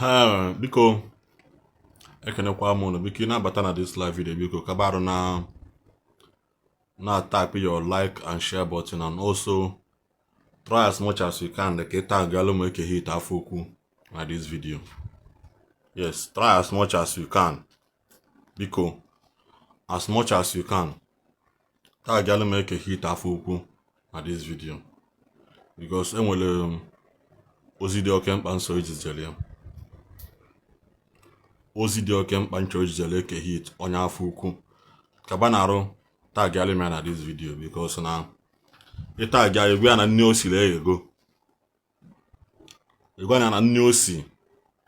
Biko ekenekwa m unu biko ị na-abata na this live video biko kabarụ na tap your like and share button, and also try as much as you can ka tag alụ eke hit afọ ukwu na this video. Yes, try as much as you can biko, as much as you can tag alụ eke hit afọ ukwu na this video, because enwere ozi dị oke mkpa nso ijizere ya. Ozi dị oke mkpa ncho ijizere eke hit onye afọ ukwu kaba na-arụ tag alụ na this video, because na tag ya egwe na nne osi le ego, egwe na nne osi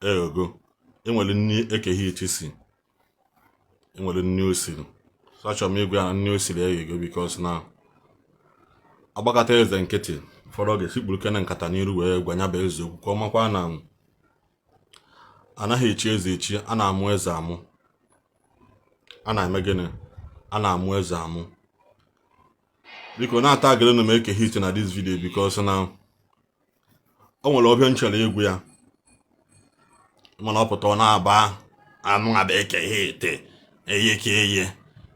ego, enwere nne eke hit si, enwere nne osi, so achọrọ m egwe na nne osi le ego, because na agbakata eze nkịtị fọrọ ga sikpuru kene nkata n'iru wee gwanya bụ eze okwu ka ọ makwa na anaghị echi eze echi, a na-amụ eze amụ, a na-eme gịnị, a na-amụ eze amụ. Biko na-ata agịrị na m eke hit na this video, because na o nwere ọbịa nchọrọ egwu ya mana ọ pụta ọ na-aba anụ aba eke hit eye ka eye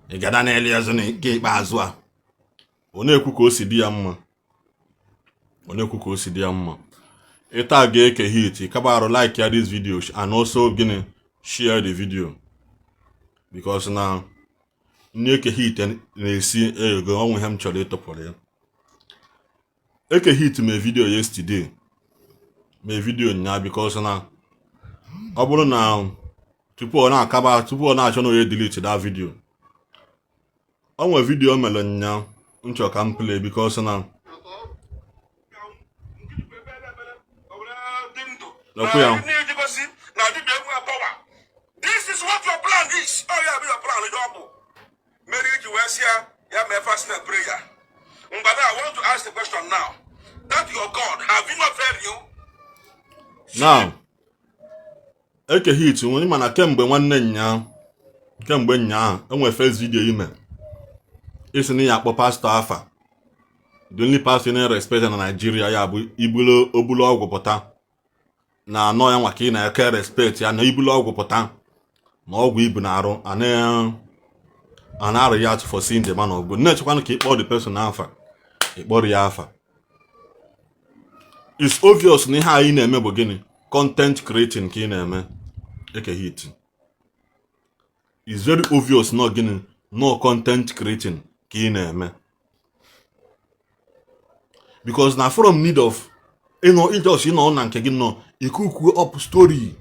ịgada na-ele azụ na nke ikpeazụ a ọ na-ekwu ka o si dị ya mma, ọ na-ekwu ka o si dị ya mma. Ịta ga-eke hit kaba arụ like ya this video, and also gịnị share the video, because na ndị eke hit na-esi ego ọnwụ ihe m chọrọ ịtụpụrụ ya. Eke hit mee video yesterday, mee video nya, because na ọ bụrụ na tupu ọ na-akaba, tupu ọ na-achọ na onye delete that video, ọ nwere video mere nya nchọ ka m play, because na this is what your plan is. Oh yeah, your plan is double. Iri Ji fasting and prayer. But I want to ask the question now. That your God, have you not failed you? Now, eke hit nwere mana kemgbe nwanne nya, kemgbe nya enwe first video ime isi na ya akpọ pastor afa, the only pastor in respect na Nigeria ya bụ ibulu obulu ọgwụ pụta na anọ ya nwa ka ị na-eke respect ya na ibulu ọgwụ pụta na ọgwụ ibu na arụ a na-arụ ya for seeing the man of God. Na-echekwanụ ka ịkpọ the person afa, ịkpọrọ ya afa. It's obvious na ihe anyị na-eme bụ gịnị, content creating ka ị na-eme eke hit. It's very obvious na gịnị, no content creating ka ị na-eme, because na from need of just na nke gị nọ ikuku up story,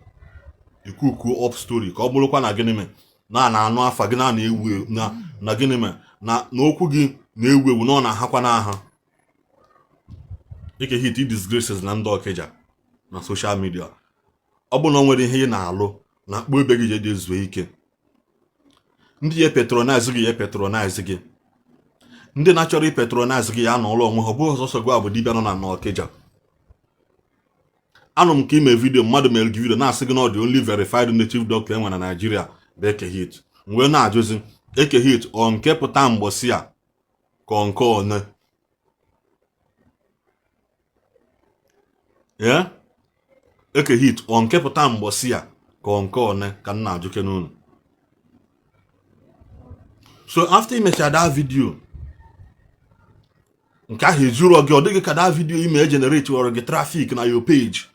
ikuku up story ka ọ bụrụkwa na gịnị me na anụ afa gị na ewu na gịnị me na okwu gị na-ewu ewu na ọ na-ahakwa n'aha. Eke hit disgraces na ndị Okija na social media. Ọ bụ na o nwere ihe ị na-alụ na kpọ ebe gị je dị zuo ike, ndị ya patronize gị, ya patronize gị. Ndị na-achọrọ i patronize gị ya n'ụlọ onwe ha, ọ bụghị ọsọsọ gị abụ dibịa nọ na Okija. Anụ m ka ime video mmadụ mere gị video na-asị gị na ọ dị only verified native doctor enwe na Nigeria bụ eke hit. Mgbe na-ajụzi eke hit ọ nke pụta mgbọsị a ka ọ nke one ya, eke hit ọ nke pụta mgbọsị a ka ọ nke one ka m na-ajụke n'ụlọ. So after imechara that video, nke ahụ ejuru gị, ọ dịghị ka that video ime generate ọrụ gị traffic na your page,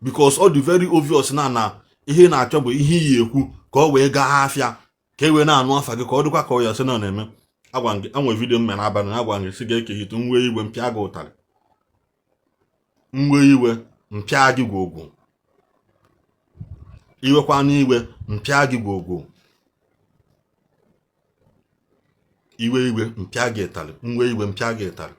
because ọ dị very obvious na ihe na-achọ bụ ihe iyi ekwu ka ọ wee gaa afịa ka e wee na-anụ afa gị, ka ọ dịkwa ka ọ ya sị na na-eme. Agwa gị enwe video m mere n'abalị na agwa gị si ga-eke hit nwe iwe mpịa gị ụtarị, nwe iwe mpịa gị gwogwo, iwekwa n'iwe mpịa gị gwogwo, iwe mpịa gị ịtarị, nwe iwe mpịa gị ịtarị.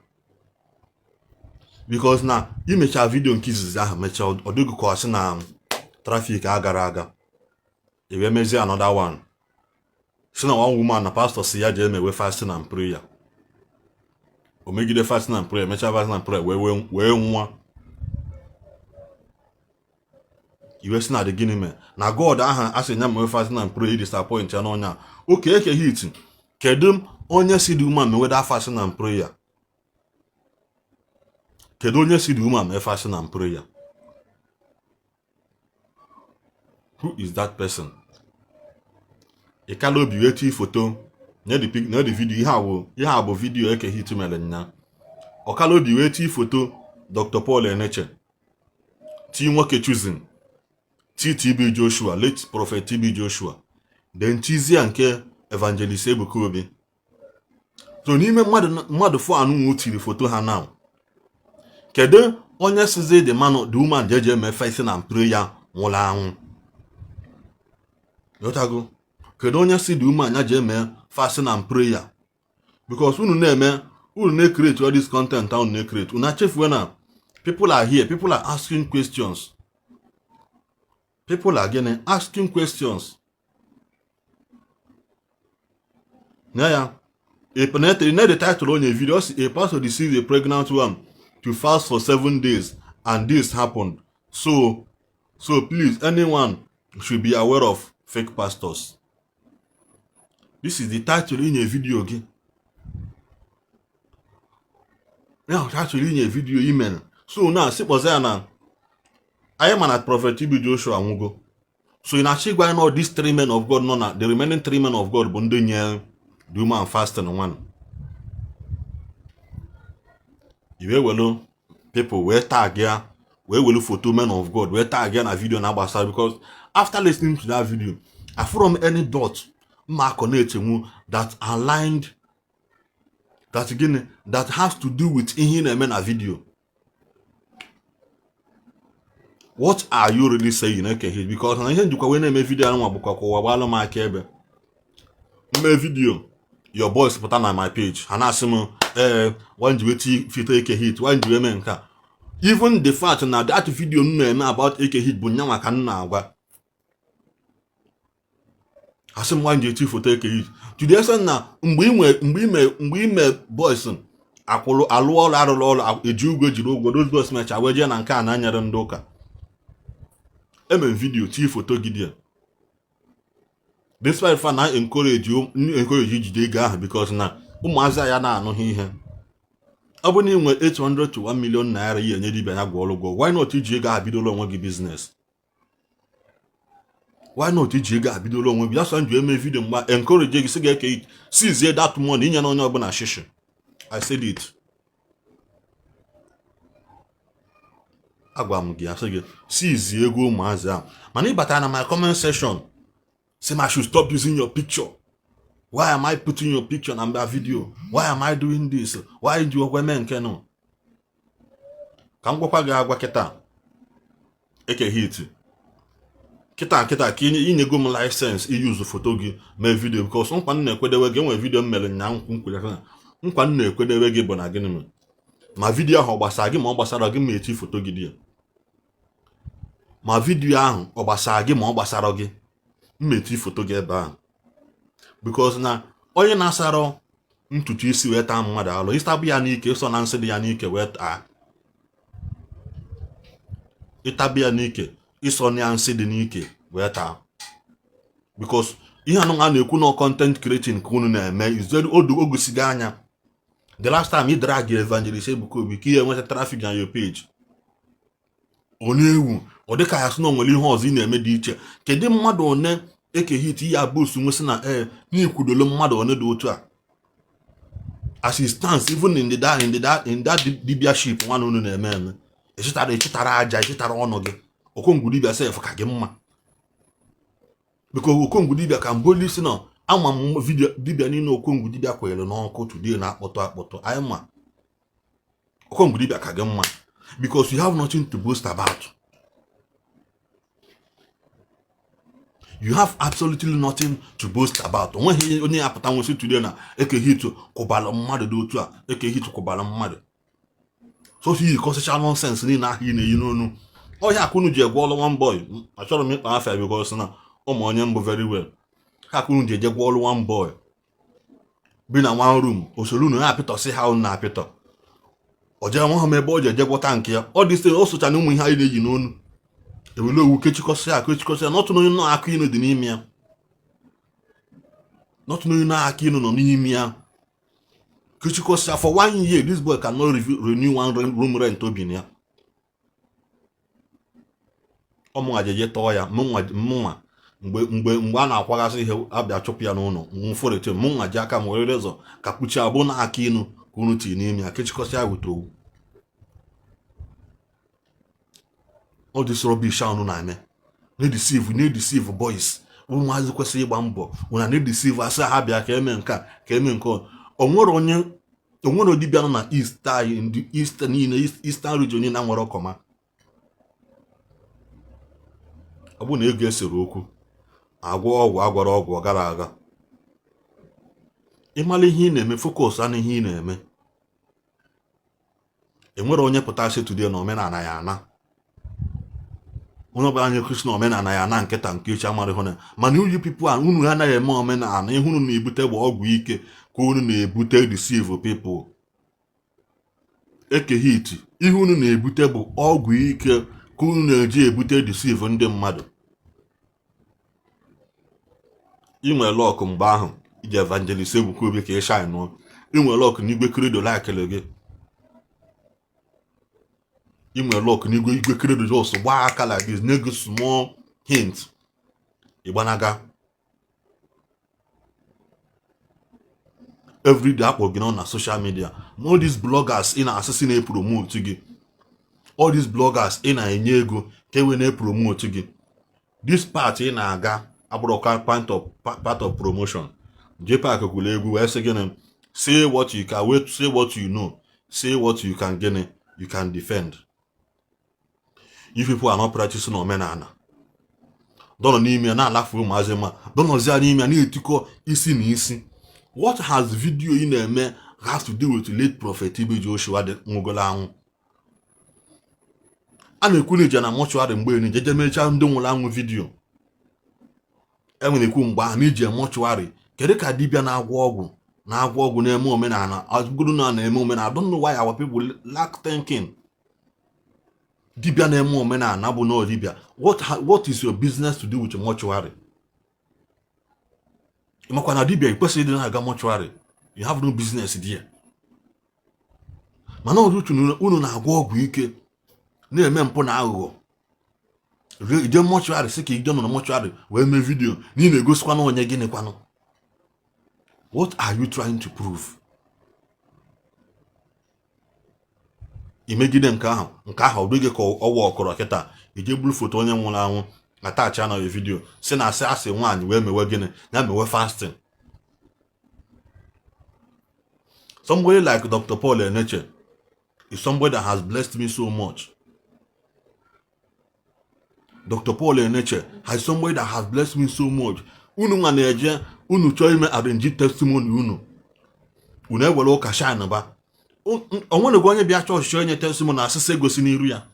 Because na imecha video nke izizi ahụ mecha ọ dịghị ka ọ sị na traffic agara aga, ewe mezie another one si na one woman na pastor si ya jee mewe fasting and prayer, o megide fasting and prayer, mecha fasting and prayer wee nwa. Iwe si na dị gịnị me na God aha asị nya mewe fasting and prayer disappoint ya n'ọnya. Oke eke hit, kedu onye si dị woman mewe da fasting and prayer? Kedu onye si dị woman mewe fasting and prayer? Who is that person? Ikalo bi weti photo. Na the video ihe a bụ video eke hit mere nya. Okalo bi weti photo Dr. Paul Eneche. T nwoke choosing. TB Joshua, late Prophet TB Joshua. Then Chizia nke Evangelist Ebuka Obi. So n'ime mmadụ fọ anụ tiri foto ha now. Kedu onye sizi the woman jeje me fasting and prayer nwụrụ anwụ? Yotago. Kedu onye si the woman ya je me fasting and prayer? Because unu create all this content unu na create. Una chefu na people are here, people are asking questions. People are again asking questions. Yeah. The title on your video, a pastor deceived a pregnant woman to fast for 7 days, and this happened. So please, anyone should be aware of fake pastors. This is the title in your video again. Now, title in your video email. So now, I am at Prophet TB Joshua Mugo. So in actually going all these 3 men of God, the remaining 3 men of God, Bundunya, Duma and Fasting one. You will people where tag here, where will for 2 men of God, where tag here a video na basa, because after listening to that video, I from any dot mark on it that aligned that has to do with in a video. What are you really saying? Okay, because I hear you when I make video video, your boys put on my page and ask me, when do you take a hit? When do you make even the fact now that video about AK hit bunyama can now. I said, when do you take a hit? Today, son, now, we boys, I follow a lot a Jew go those boys match. I wager and can and doka. Video T photo Gideon. This why fan I encourage you to dig because now Umaza yana no here. Aboni with 800 to 1 million naira year nyedi bena go. Why not you jiga bidolo wongi business? Why not you jiga bidolo wongi? Just want you make video encourage you to get it. See that money in no bona shishi. I said it. Agwamugi, I said, see Isiagu Maza. Mani batana my comment section. Say I should stop using your picture. Why am I putting your picture on that video? Why am I doing this? Why do you women cannot? Come go agwa kita. Eke hit. Kita kini go license use photo gi my video because on pan na ekwedewe ge nwe video mmele nya nkwukwele. Nkwan na ekwedewe ge bona gini. Ma video ahụ gbasara gị ma ọ gbasara gị ma eti foto gị dị. Ma video ahụ ọ gbasara gị ma ọ gbasara gị ma eti foto gị ebe ahụ. Because na onye na-asara ntutu isi wee taa mmadụ alụ, ịstabụ ya n'ike, so na nsị dị ya n'ike wee taa. Ịtabụ ya n'ike, iso na nsị dị n'ike wee taa. Because ihe anụ a na-ekwu na content creating ka unu na-eme is very ogosiga anya. The last time you drag your evangelist Ebuka Obi ka ihe nweta traffic on your page. Onewu, ọ dịka ya sị na onwere ihe ọzọ ị na-eme dị iche. Kedu mmadụ one eke hit ya boost nwesị na n'ikwudolo mmadụ one dị otu a. As it stands, even in that dibia ship nwanne unu na-eme eme. Echitara aja, echitara ọnụ gị. Okongwu dibia sef ka gị mma. Because okongwu dibia ka mboli si na ama m video dibia niile okongwu dibia kwere n'ọkụ today na akpọtọ anyị ma okongwu dibia ka gị mma because you have nothing to boast about. You have absolutely nothing to boast about. Onweghị onye apụta nwesi today na eke hit kwụbala mmadụ dị otu a eke hit kwụbala mmadụ. So he causes nonsense niile ahụ ị na-eyi n'onu. Ọhịa akụnụ ji egwe ọlụ one boy. Achọrọ m ịkpa afọ because na ụmụ onye mbụ very well. Hakunu jeje gwọlụ one boy. Be na one room. Osolu no apịtọ si ha na apịtọ. Oje nwa ha mebe oje gwọta nke ya. All this thing also cha na ụmụ ihe anyị na-eyi n'onu. Ewele owu kechikọsị ya not no no akụ inu dị n'ime ya. Not no no akụ inu nọ n'ime ya. Kechikọsị ya for 1 year this boy cannot renew one room rent obi ya. ọmụnwa jeje tọọ ya mụnwa mgbe a na-akwagasị ihe abịa chụpụ ya n'ụlọ mfụrịta mụnwa ji aka m were rezọ ka kpuchi abụ na aka inu ka unu tiri n'ime ya kechikọsị ya wute owu. All this rubbish unu na-eme na-edeceive boys. Ụmụazị kwesịrị ịgba mbọ ụna na-edeceive asị ha bịa ka eme nke a ka eme nke ọ. Onwere dibịa nọ na east anyị ndị eastern niile eastern region niile nwere ọkọma. Ọ bụ na ego esere okwu agwọ ọgwụ agwara ọgwụ gara aga. Ịmala ihe ị na-eme focus na ihe ị na-eme. Enwere onye pụta sị today na omenala ya ana. Onye ọbụla anya Kristo na omenala ya na nkịta nke echi amara ịhụ na mana uyu people a unu ha anaghị eme omenala ihe unu na-ebute bụ ọgwụ ike ka unu na-ebute deceive people. Eke hit ihe unu na-ebute bụ ọgwụ ike ka unu na-eji ebute deceive ndị mmadụ. Inwe lọk mgbe ahụ iji evangelist Ebuka Obi ka ịsha nụọ. Inwe lọk n'igwe kredo laikele gị. Inwe lọk n'igwe kredo jos gbaa aka like this na-ego small hint ịgbanaga. Everyday akpọ gị na social media. All these bloggers ị na-asịsị na-epromote gị. All these bloggers ị na-enye ego ka ewe na-epromote gị. This part ị na-aga abụrụka part of promotion. JPAC kwuru egwu wee sị gịnị say what you can wait, say what you know, say what you can gịnị you can defend. If people are not practicing omenala dọnọ n'ime na-alafu ụmụazị ma dọnọzia n'ime na-etikọ isi na isi. What has video ị na-eme has to do with late prophet Ibe Joshua dị nwụgolo anwụ. A na-ekwu n'ije na mọchụarị mgbe ni jeje mecha ndị nwụrụ anwụ vidio. Enwere ekwu mgbe ahụ n'ije mọchụarị kedu ka dibịa na-agwọ ọgwụ na-eme omenala azụgoro na-eme omenala. I don't know why our people lack thinking. Dibịa na-eme omenala bụ no dibịa. What is your business to do with mortuary? Ịmakwa na dibịa ikwesịrị ịdị na-aga mortuary. You have no business there. Mana ọdụtụ unu na-agwọ ọgwụ ike na-eme mpụ na aghụghọ. Ije mortuary sị ka ije nọ na mortuary wee mee vidio na ị na-egosikwa na onye gịnị kwanụ. What are you trying to prove? Imegide nke ahụ ọ dịghị ka ọwa ọkọrọ kịta ije buru foto onye nwụrụ anwụ attach na video si na asị nwaanyị wee mewe gịnị ya mewe fasting. Somebody like Dr. Paul Eneche is somebody that has blessed me so much. Dr. Paul Eneche has somebody that has blessed me so much. Unu nwa na-eje unu chọọ ime arrange testimony unu ewere ụka shine ba. Onwere onye bịa chọọchị onye testimony na asịsị egosi n'iru ya.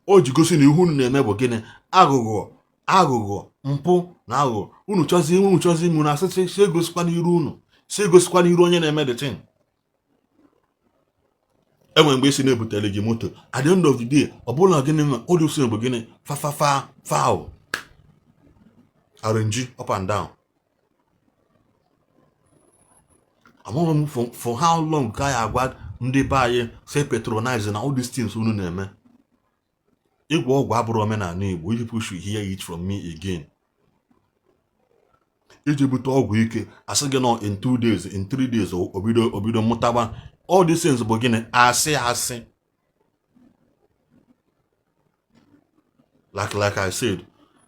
O ji gosi na ihu unu na-eme bụ gịnị aghụghọ mpụ na aghụghọ. Unu chọzi ime na asịsị egosikwa n'iru unu si egosikwa n'iru onye na-eme the thing. Enwe mgbe isi na-ebutere gị moto at the end of the day ọ bụrụ na gịnị nwe ọ dị uso bụ gịnị foul arrange up and down. Among for how long ka ya agwa ndị be anyị say patronize na all these things unu na-eme. Ịgwọ ọgwụ abụrụ omenala Igbo. You people should hear it from me again. Iji bute ọgwụ ike asị gị nọ in 2 days in 3 days obido mụtaba. All these things bụ gịnị asị. Like I said,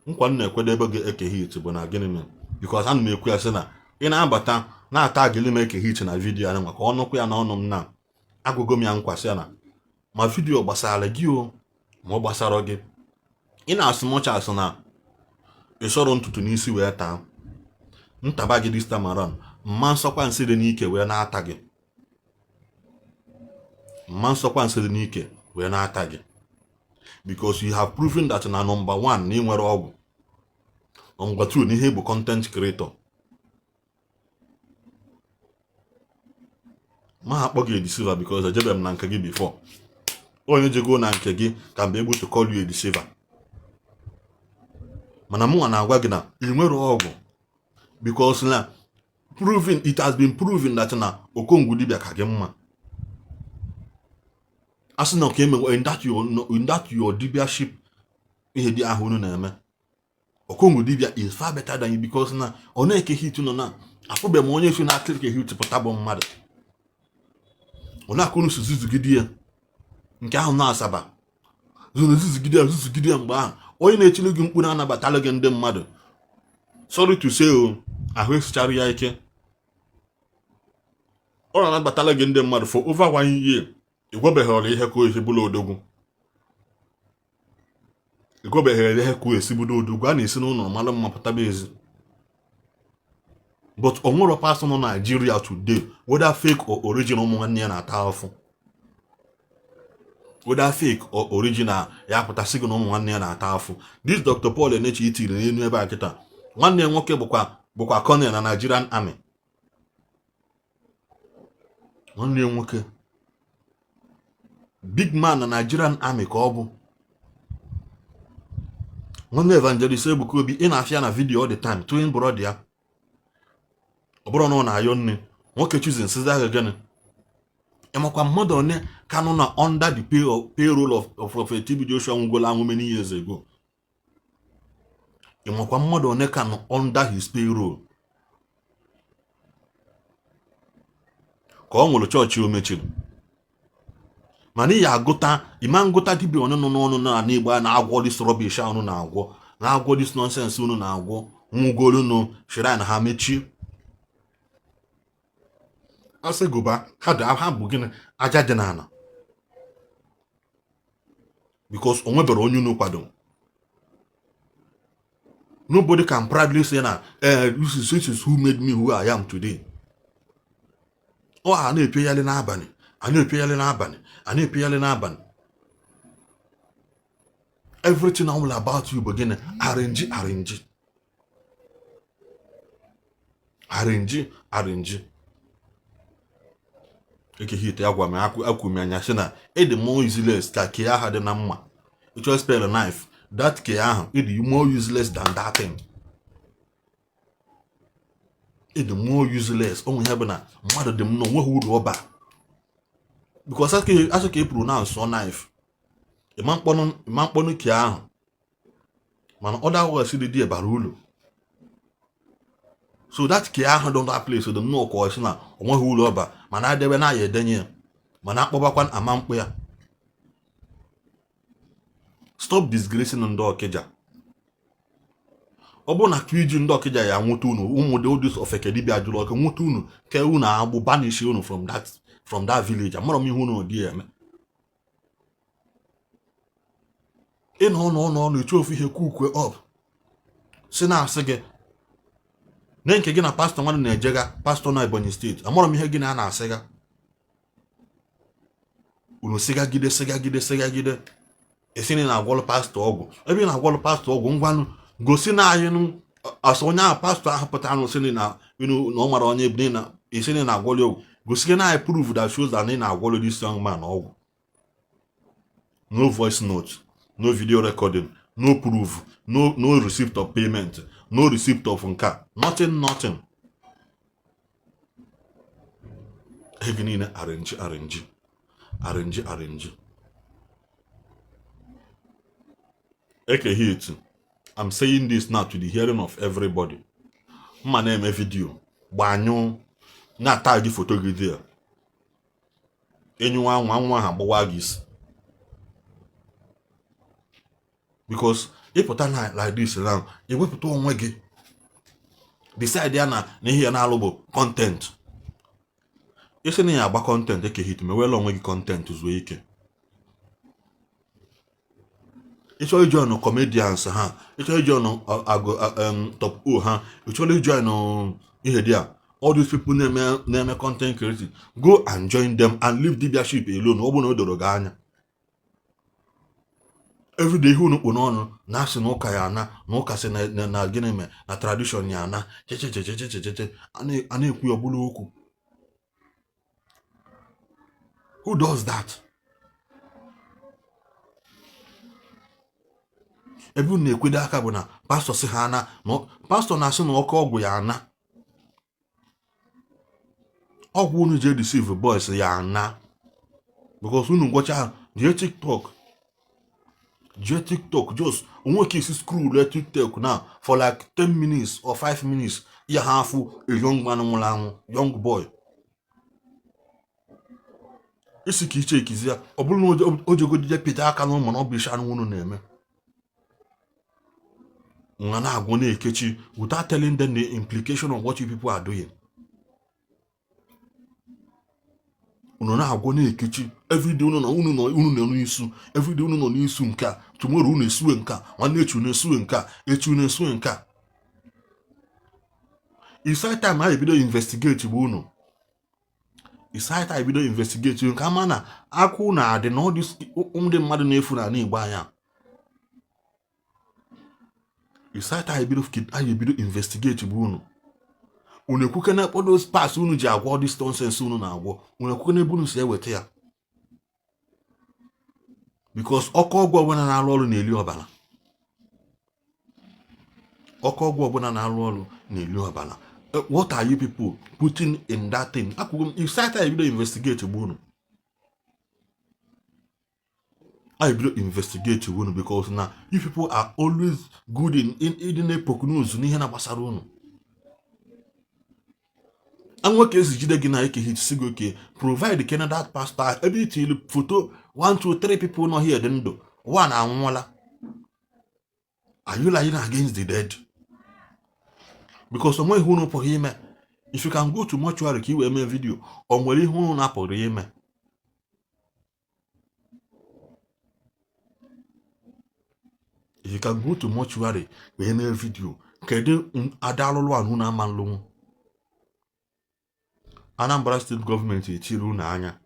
nkwa na-ekwede ebe gị eke hit bụ na gịnị mee because ana m ekwu ya sị na ị na-abata na-ata gịlị m eke hit na vidio anyị maka ọnụkwu ya na ọnụ m na agụgo m ya nkwasị ya na ma vidio gbasara gị o ma ọ gbasara gị ị na-asị mọchasị na ịsọrọ ntutu n'isi wee taa ntaba gị this time around mma nsọkwa nsị dị n'ike wee na-ata gị. Mma nsọkwa nsị dị n'ike wee na-ata gị because you have proven that na number 1 na ị nwere ọgwụ. Number 2 na ihe bụ content creator. Ma akpọ gị deceiver because ejebe m na nke gị before. Onye jego na nke gị ka mgbe able to call you a deceiver. Mana mụ na-agwa gị na ị nwere ọgwụ because na it has been proven that na okongwu dibịa ka gị mma. Asị na ka emewe in that your leadership ihe dị ahụ unu na-eme. Okongo dibia is far better than you because na ọ na-eke hit nọ na afụbe m onye fi na-aklik hit pụta bụ mmadụ. Ọ na-akụ unu zuzugide ya nke ahụ na-asaba zuzugide ya mgbe ahụ onye na-echili gị mkpu na-anabatala gị ndị mmadụ. Sorry to say o, ahụ esichara ya ike. Ọ na-anabatala gị ndị mmadụ for over 1 year. Igwebeghere ihe ka esi bụla odogwu. Igwebeghere ihe ka esi bụla odogwu. A na-esi n'ụlọ mara mma pụtaba ezi. But o nwere pastor nọ Nigeria today, whether fake or original, ụmụ nwanne ya na-ata afụ. Whether fake or original, ya pụtasị gị na ụmụ nwanne ya na-ata afụ. This Dr. Paul Enechi itiri n'elu ebe a kịta. Nwanne ya nwoke bụkwa colonel na Nigerian Army. Nwanne ya nwoke big man na Nigerian Army ka ọ bụ. Nwanne Evangelist Ebuka Obi ị na-afịa na video all the time, twin brother ya. Ọ bụrụ na ọ na-ayọ nne nwoke choose nsizi agha gịnị. Ịmakwa mmadụ one ka nọ na under the payroll of a TB Joshua nwụgola anwụ many years ago. Ịmakwa mmadụ one ka nọ under his payroll ka ọ nwụrụ chọọchị o mechiri. Mana ị ya agụta ịma ngụta dibịa one nọ n'ọnụ na Igbo na-agwọ this rubbish unu na-agwọ this nonsense unu na-agwọ nwụgolu no shrine ha mechie. Asị gụba ha bụ gịnị aja dị n'ala because o nwebere onye unu kwado. Nobody can proudly say na this is who made me who I am today. Ọ ha na-epegharị n'abalị, n'abalị. Everything all about you bụ gịnị arrange. Eke hit ya gwa m akwụmi anya sị na ịdị more useless ka ke aha dị na mma. It was spell a knife. That ke ahụ ịdị more useless than that thing. Ịdị more useless. Onwe ihe bụ na mmadụ dị m na onweghị uru ọba. Because asị ka pronounce on knife. Ịma mkpọnụ ke ahụ. Mana other words dị bara ulu. So that ke ahụ don that place dị nnọọ ka ọsị na onweghị uru ọba. Mana adebe na ya edenye mana akpọbakwa ama mkpụ ya. Stop disgracing ndị Okija. Ọ bụ na ka iji ndị Okija ya nwụta unu ụmụde odis ofeke dibịa jụrụ ọkụ nwụta unu ke unu agbụ banish unu from that village. Amara m ihe unu dị eme. Ị nọ echu ofu ihe kukwe up si na asị gị na nke gị na pastọ nwanne na-ejega pastọ na Ebonyi steeti. Amara m ihe gị na a na-asịga unu sigagide esini na-agwọlụ pastọ ọgwụ. Ebe ị na-agwọlụ pastọ ọgwụ ngwanụ gosi na anyị asọ onye ahụ pastọ ahụ pụtara n'osini na ọ mara onye ebe na esini na-agwọlụ ọgwụ. Gosi na anyị prove that shows that ị na-agwọlụ this young man ọgwụ. No voice note, no video recording, no proof, no receipt of payment, no receipt of nka, nothing. Ege niile arrange. Eke hit. I'm saying this now to the hearing of everybody. Mma na-eme video gbanyụ na tag photo gị there. Enyiwa nwa ha gbawa gị isi. Because ịpụta na like this now, ewepụta onwe gị. Decide ya na ihe ya na-alụ bụ content. Isi na ya agba content eke hit mewela onwe gị content zuo ike. Ịchọ ijoin comedians ha, ịchọ ijoin top O ha, ịchọ ijoin ihe dị a. All these people na-eme content creating, go and join them and leave the leadership alone. Ọ bụ na o doro gị anya. Everyday ihe unu kpụ n'ọnụ na-asị na ụka ya ana na ụka sị na gịnị me na tradition ya ana chechechechechecheche a na-ekwu ya ọbụla okwu. Who does that? Ebe unu na-ekwedo aka bụ na pastọ sị ha ana pastọ na-asị na ọkụ ọgwụ ya ana. Ọgwụ unu je deceive boys ya ana because unu ngwọcha jee TikTok Just TikTok, just one case scroll let TikTok now for like 10 minutes or 5 minutes. You have a young man, young boy. Isi ka iche ekizi ya ọ bụrụ na o jegodi pete aka n'ụmụ na ọ bụ isi anụ unu na-eme nwa na-agwụ na-ekechi without telling them the implication of what you people are doing. Unu na-agwụ na-ekechi everyday unu nọ n'isu everyday unu nọ n'isu nke a tomorrow unu esuwe nke a nwanne echi unu esuwe nke a echi unu esuwe nke a. It's high time ha ebido investigate bụ unu. It's high time ebido investigate nke ama na akụ na-adị na ndị mmadụ na-efu n'ala Igbo anya. It's high time ebido investigate bụ unu. Unu ekwuke na kpodo spas unu ji agwọ this nonsense unu na-agwọ. Unu ekwuke na ebe unu si eweta ya. Because ọkụ ọgwụ ọbụla na-alụ ọrụ na-eli ọbara. Ọkụ ọgwụ ọbụla na-alụ ọrụ na-eli ọbara. What are you people putting in that thing? It's high time ebido investigate bụ unu. I will investigate you because now you people are always good in a poke news n'ihe na gbasara unu. Anwa ka esi jide gị na eke hit sigo ke provide Canada passport ebe till photo 1 2 3 people no here dị ndụ one anwụọla. Are you lying against the dead? Because onwe ihe unu pụghị ime. If you can go to mortuary ka i wee mee video o nwere ihe unu na-apụghị ime. If you can go to mortuary wee mee video kedu adalụlụ anụ na ama nlụnwụ. Anambra State Government etiri unu anya.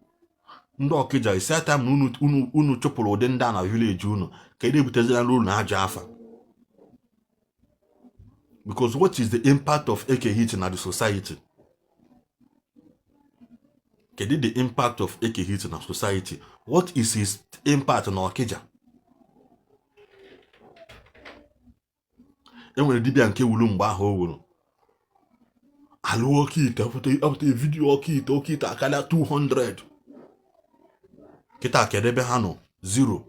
Ndị Okija isi time na unu chụpụrụ ụdị ndị a na village unu kedu ebutezila n'ụlọ na aja afa. Because what is the impact of eke hit na the society? Kedu the impact of eke hit na society? What is his impact na Okija? Enwere dibịa nke wulu mgbe ahụ o wuru alụ ọkaite apụta vidiyo ọkaite akarịa 200 kịta kedebe ha nọ 0.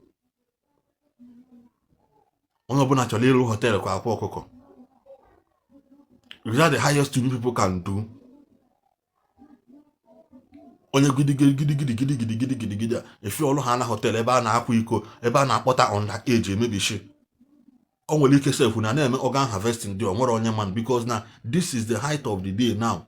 Onye ọbụla chọrọ ịrụ hotel kwa akwa ọkụkọ. Is that the highest thing people can do? Onye gidigidi efi ọlụ ha na hotel ebe a na-akwa iko ebe a na-akpọta underage emebishi. O nwere ike sef na na-eme organ harvesting dị onwere onye man because now this is the height of the day now.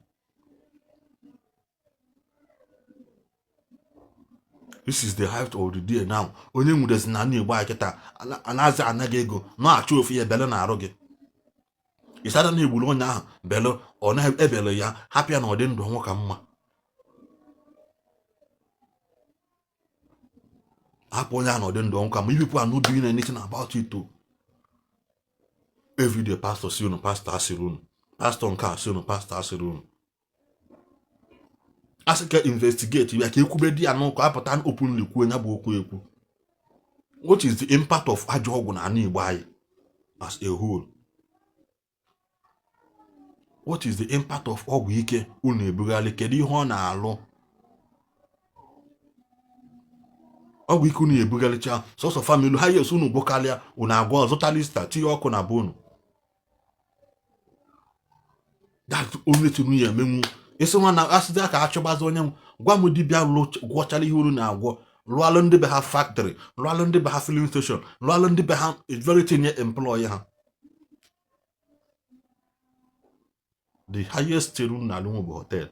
This is the height of the day now. Onye nwudezi na ndị Igbo akịta anaghị anaghị ego na-achụ ofu ya bele na-arụ gị. Ịsada na egburu onye ahụ bele ọ na-ebele ya hapịa na ọdị ndụ ọnwụ ka mma. Hapụ onye ahụ na ọdị ndụ ọnwụ ka mma. You people are not doing anything about it too. Every day pastor si unu pastor asịrị unu. Pastor nke a si unu pastor asịrị unu. Asị ka investigate ya ka ekwube di ya n'ụkọ apụta openly kwuo nya bụ okwu ekwu. What is the impact of ajọ ọgwụ na ana Igbo anyị as a whole? What is the impact of ọgwụ ike unu ebugharị? Kedu ihe ọ na-alụ? Ọgwụ ike unu ebugharịcha sọsọ family ha yes unu gbokalịa unu agwa ọzọta lista tinye ọkụ na bụ unu. That's only thing unu ya emenwu. Isi nwa na asịdị aka achọgbazi onye gwa m dibịa gwọchara ihe unu na-agwọ lụalụ ndị be ha factory lụalụ ndị be ha filling station lụalụ ndị be ha everything ya employ ha. The highest tier unu na-alụ bụ hotel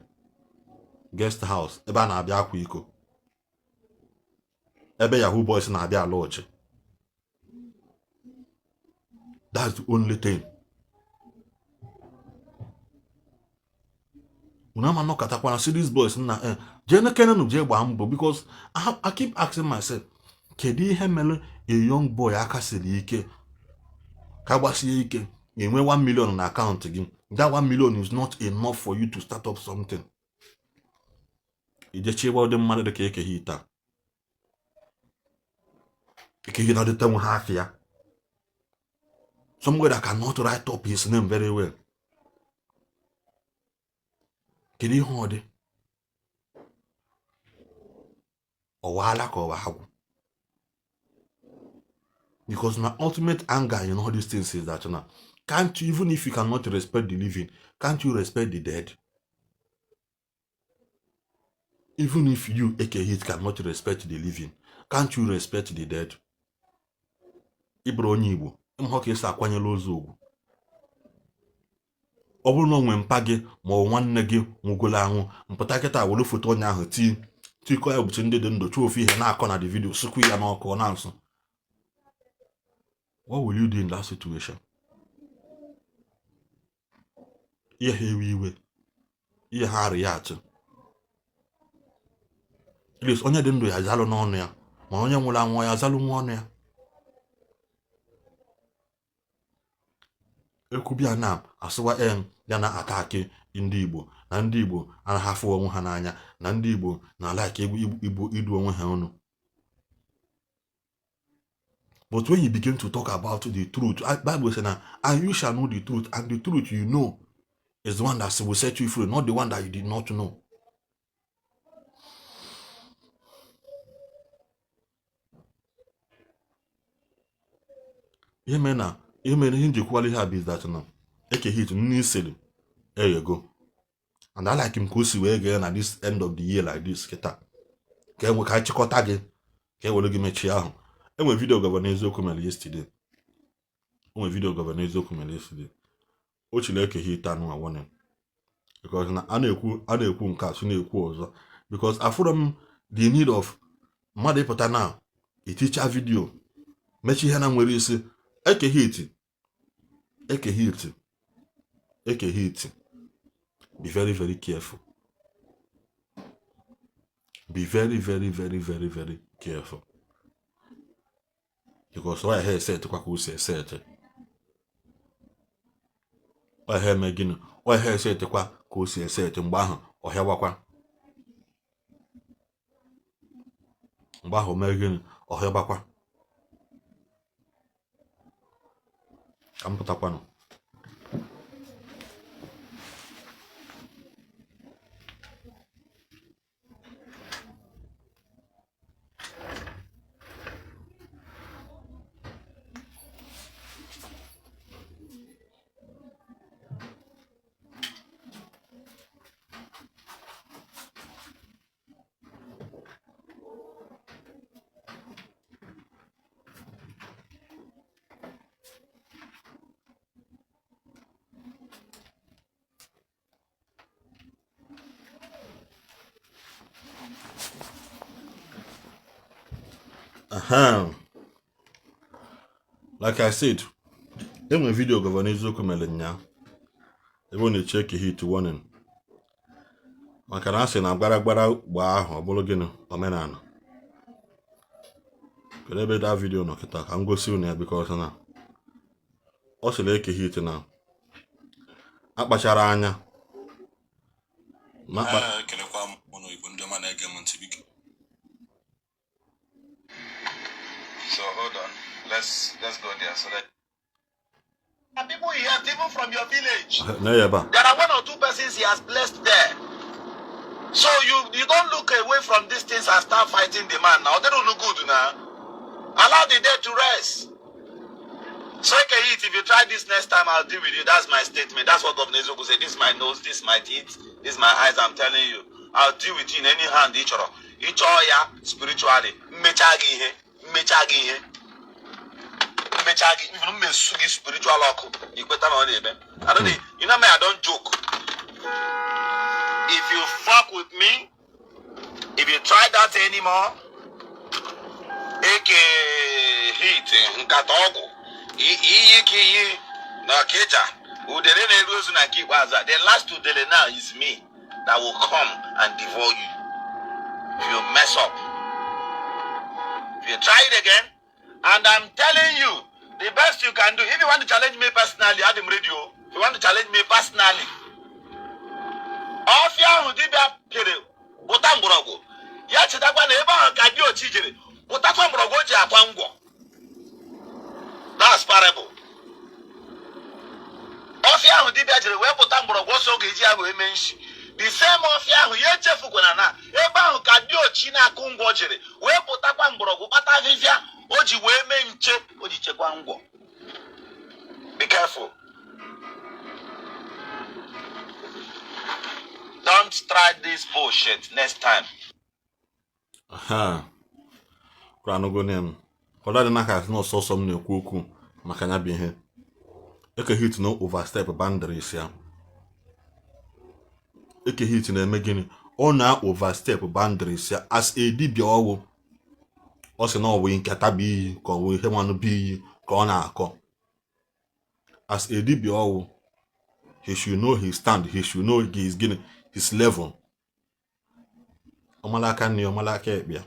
guest house ebe a na-abịa akwa iko ebe Yahoo boys na-abịa alụ ọchị. That's the only thing. Unama no katakwana see these boys na jene kenenu je gba mbọ because I keep asking myself kedu ihe mere a young boy aka siri ike ka gbasie ike enwe 1 million na account gị. That 1 million is not enough for you to start up something. Ije chebe ọdị mmadụ dị ka eke hita eke hita dị tenwe half ya somewhere that cannot write up his name very well. Kedu ihe ọ dị? Ọwala ka ọwa agwụ. Because my ultimate anger in all these things is that now, can't you, even if you cannot respect the living, can't you respect the dead? Even if you, aka, cannot respect the living, can't you respect the dead? Ibro Igbo, mhoke sa akwanyela ozu ugwu. Ọ bụrụ na onwe mpa gị ma ọ nwanne gị nwugolo anwụ, mpụta kịta were foto onye ahụ tikọ ya buchi ndị dị ndụ chụọ ofu ihe na-akọ na the video sụkwu ya n'ọkụ na nsọ. What will you do in that situation? Ihe ha ewe iwe, ihe ha arị ya atụ. Ilis onye dị ndụ ya azalụ n'ọnụ ya, ma onye nwụrụ anwụ ya azalụ nwa ọnụ ya. Ekwubia na asụwa ya na ataki ndị Igbo, na ndị Igbo anaghị afụ onwe ha n'anya, na ndị Igbo na like Igbo idu onwe ha ọnụ. But when you begin to talk about the truth, Bible says now, and you shall know the truth, and the truth you know is the one that will set you free, not the one that you did not know. Yemena hinjikwali have is that now. Eke hit nisili. There you go. And I like him kusi we again at this end of the year like this. Keta. Ke we ka chikota ge. Ke we logi mechi ahụ. Enwe video governor eziokwu yesterday. Enwe video governor eziokwu yesterday. O chile eke hit anu awone. Because na a na-ekwu nke a so na-ekwu ọzọ. Because after the need of mmadụ ịpụta na a teacher video mechi ihe na nwere isi eke hit. Be very, very careful. Be very, very, very, very, very careful. Because what I hear said to Kwaku said. What I hear Megin, what I hear said to Kwaku said to Mbaho or Hewakwa. Mbaho Megin or Hewakwa. I'm put up one. Like I said, in my video governor eziokwu mere nya. Ebe na check hit warning. Maka na asị na gbara gba ahụ ọ bụrụ gịnị omenala. Kedu ebe that video nọ kịta ka m gosi unu ya because na ọ sịrị eke hit na akpachara anya. Kelekwa m ụnụ Igbo ndị ọma na-ege m ntị biko. So hold on, let's go there so that people here, even from your village, there are 1 or 2 persons he has blessed there. So you don't look away from these things and start fighting the man now. They don't look good now. Allow the dead to rest. So okay, if you try this next time, I'll deal with you. That's my statement. That's what Governor Izoku said. This is my nose, this is my teeth, this is my eyes. I'm telling you, I'll deal with you in any hand. Each other spiritually. Even me sugi spiritual loco. You better not even. I don't you know me, I don't joke. If you fuck with me, if you try that anymore, eke hit nkatogo. Iki na keja. Udele na erozu na kibaza. The last udele now is me that will come and devour you. If you mess up. If you try it again, and I'm telling you, the best you can do, if you want to challenge me personally, Adam Radio, if you want to challenge me personally, off ya udibia pere, botamborogo. Ya chitakwa na eba kadio chijere, botakwa mborogo ji akwango. That's parable. Off ya udibia jere, we botamborogo so geji abu emenshi. The same of Yahu, Yechefukwana, Eba Kadio China Kungo Jere, where Potapan Brogo, Pata Vivia, Oji we nche, oji chekwa ngwo. Be careful. Don't try this bullshit next time. Aha. Kwanogonem. Kola de naka no so some na ekwu okwu maka nya bi ihe. Eke hit no overstep boundaries ya. Eke hit na eme gini. Ọ na overstep boundaries ya as a dibia ọwụ. Ọ sị na ọ wụ nkata bi iyi ka ọ wụ ihe nwanụ bi iyi ka ọ na-akọ. As a dibia ọwụ, he should know his stand, he should know his level. Omalaka nni, omalaka ekpia.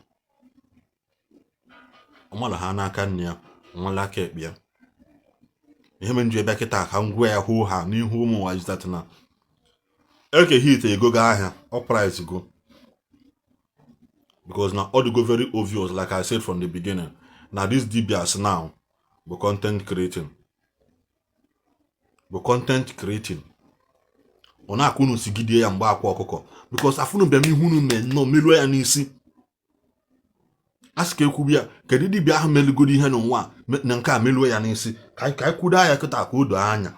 Omala ha n'aka nni ya, omalaka ekpia. Ihe menju ebe kita ka ngwa ya hụ ha n'ihu ụmụ nwa jizat na. Eke hit ego ga ahịa, ọ price go. Because now all go very obvious, like I said from the beginning. Now these DBS now, but content creating. But content creating. Ona akunu sigide ya mgba akwa ọkụkọ. Because afunu bịa mihunu men no melu ya n'isi. Asike kwubia, kedu dibia ahụ melugodi ihe n'ụwa na nke a melu ya n'isi. Ka kwuda ya kịta ka odo anya.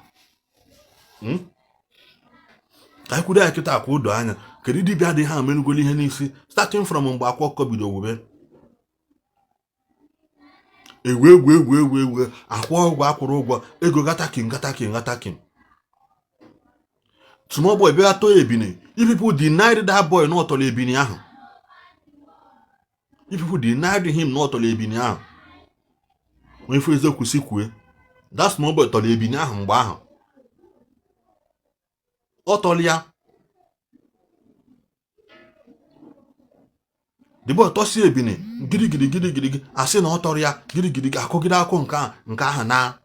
Ka kwuda ya kịta ka odo anya. Kedu dibia dị ha melugodi ihe n'isi. Starting from mgba akwa ọkụkọ bido wube. Ewe akwa ụgwọ akwụrụ ụgwọ ego gatakin. Small boy bịa to ebini. If people denied that boy not all ebini ahụ. If people denied him not all ebini ahụ. When for ezo kwusikwe, that small boy tọrọ ebini ahụ mgbe ahụ. Ọ tọrọ ya. The boy tosi ebini gidi asị na ọ tọrọ ya gidi akụgide akụ nke ahụ na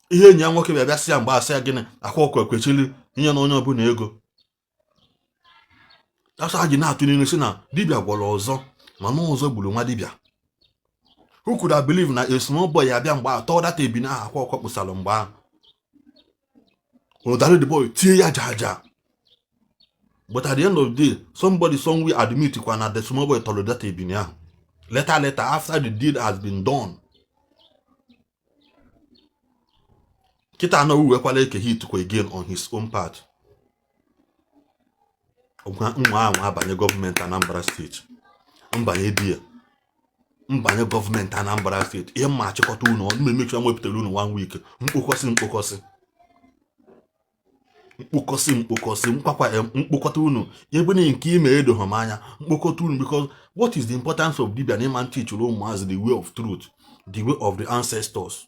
ihe enyi ya nwoke bịa sị ya mgbe asị ya gịnị akwa ọkụ ekwechili inye na onye ọbụla ego. That's how you na-atụ n'ilu si na dibia gwọrọ ọzọ mana ọzọ gburu nwa dibia. Who could have believed na a small boy ya bịa mgbe atọ data ebini ahụ akwa ọkụ kpụsara mgbe ahụ. Ụdara the boy tie ya jaja. But at the end of the day, somebody somewhere admit that the small boy told that ebini ahụ. Later, after the deed has been done. Kita no wekwala eke hit ko again on his own part. Nwa abanye government Anambra State. Mbanye dia. Mbanye government Anambra State. Ihe ma achịkọta unu, ọ make sure mwepụtara unu 1 week. Mkpokọsị mkpokọta unu ebe na nke ime edo ha anya mkpokọta unu because what is the importance of dibia na man teach ụmụazị the way of truth, the way of the ancestors.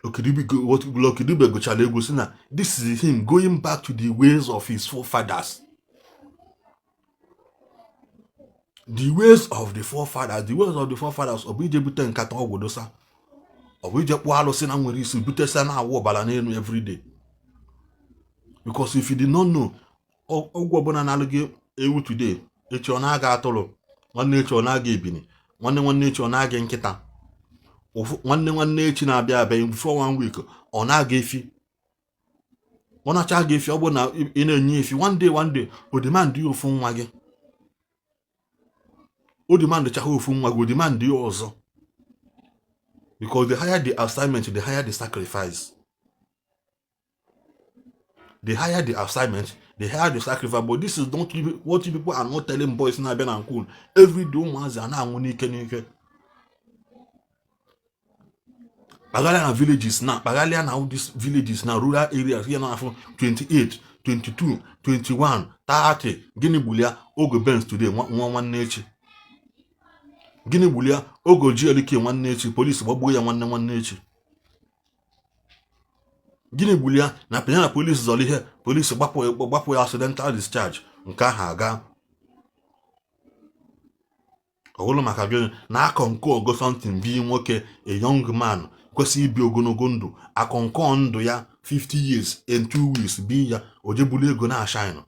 Okidibe gochara egwu si na this is him going back to the ways of his forefathers. The ways of the forefathers ọ bụ ije bute nkata ọgwụ dosa. Ọ bụ ije kpụọ alụsị na nwere isi butesa na awụ ọbara n'elu everyday. Because if you did not know, ọgwụ ọbụla na-alụghị ewu today, echi ọ na-aga atụrụ, nwanne echi ọ na-aga ebini, nwanne echi ọ na-aga nkịta, nwanne echi na-abịa abịa before 1 week ọ na-aga efi. Ọ na-acha aga efi ọ bụ na ị na-enye efi one day o demand ya ofu nwa gị. O demand chaha ofu nwa gị, o demand ya ọzọ. Because the higher the assignment, the higher the sacrifice. The higher the assignment, the higher the sacrifice. But this is not what you people are not telling boys na ben and cool. Every day ones are now n'ike. Bagalia villages now. Bagalia now these villages now, rural areas here now from 28, 22, 21, 30. Guinea bulia ogo bends today one nature. Guinea bulia ogo GLK one nature. Police waboya one nature. Guinea bulia na penya police zoli here. Police gbapo accidental discharge. Nka ha aga. Ogolo makabio na akonko go something being okay a young man kwesi ibi ogonogo ndụ akonko ndụ ya 50 years and 2 weeks bi ya ojebulu ego na shine.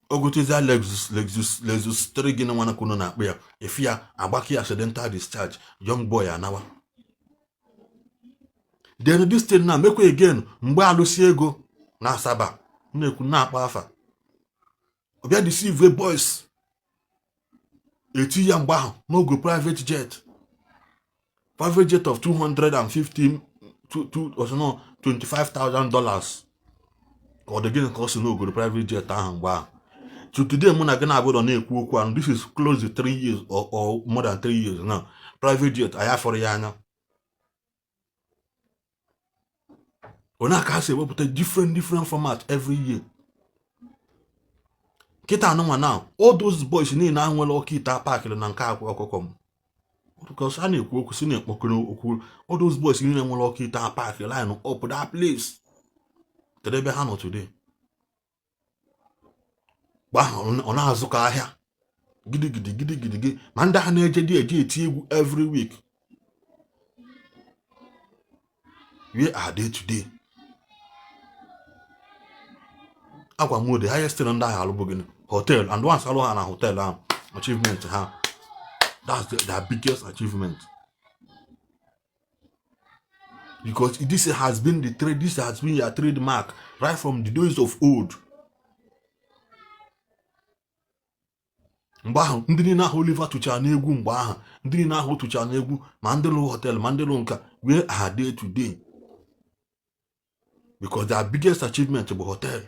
Ogoteza Lexus 3 gina wana kuno na akpa ya efia agbaki accidental discharge young boy anawa. Then this thing now make again mgbe alụsi ego na Asaba na-ekwu na-akpa afa ọbịa deceive boys eti ya mgbe ahụ n'ogo private jet of $25,000 ka ọ dị gịnị ka ọ si n'ogoro private jet ahụ mgbe ahụ. So today mụ na gị na-abụrọ na-ekwu okwu ahụ, this is close to 3 years or more than 3 years now. Private jet anyị afọrọ ya anya. Onye aka ha si ewepụta different format every year. Kịta anụnwa now, all those boys niile ahụ nwere Okita pakịrị na nke akwa ọkụkọ m. Because a na-ekwu okwu si na-ekpokọrọ okwu, all those boys niile nwere Okita pakịrị line up that place. Kedu ebe ha nọ today? Ọ na-azụ ka ahịa gidigidi ma ndị ha na-eje eti egwu every week. Where are they today? Agwa m the highest thing ndị ahụ alụbụ gịnị? Hotel, and once alụ ha na hotel ahụ, achievement ha, that's their biggest achievement. Because this has been the trade, this has been your trademark right from the days of old. Mgbe ahụ ndị niile ahụ Oliver tụchara n'egwu, mgbe ahụ ndị niile ahụ tụchara n'egwu, ma ndị lụ hotel ma ndị lụ nka, where are they today? Because their biggest achievement bụ hotel.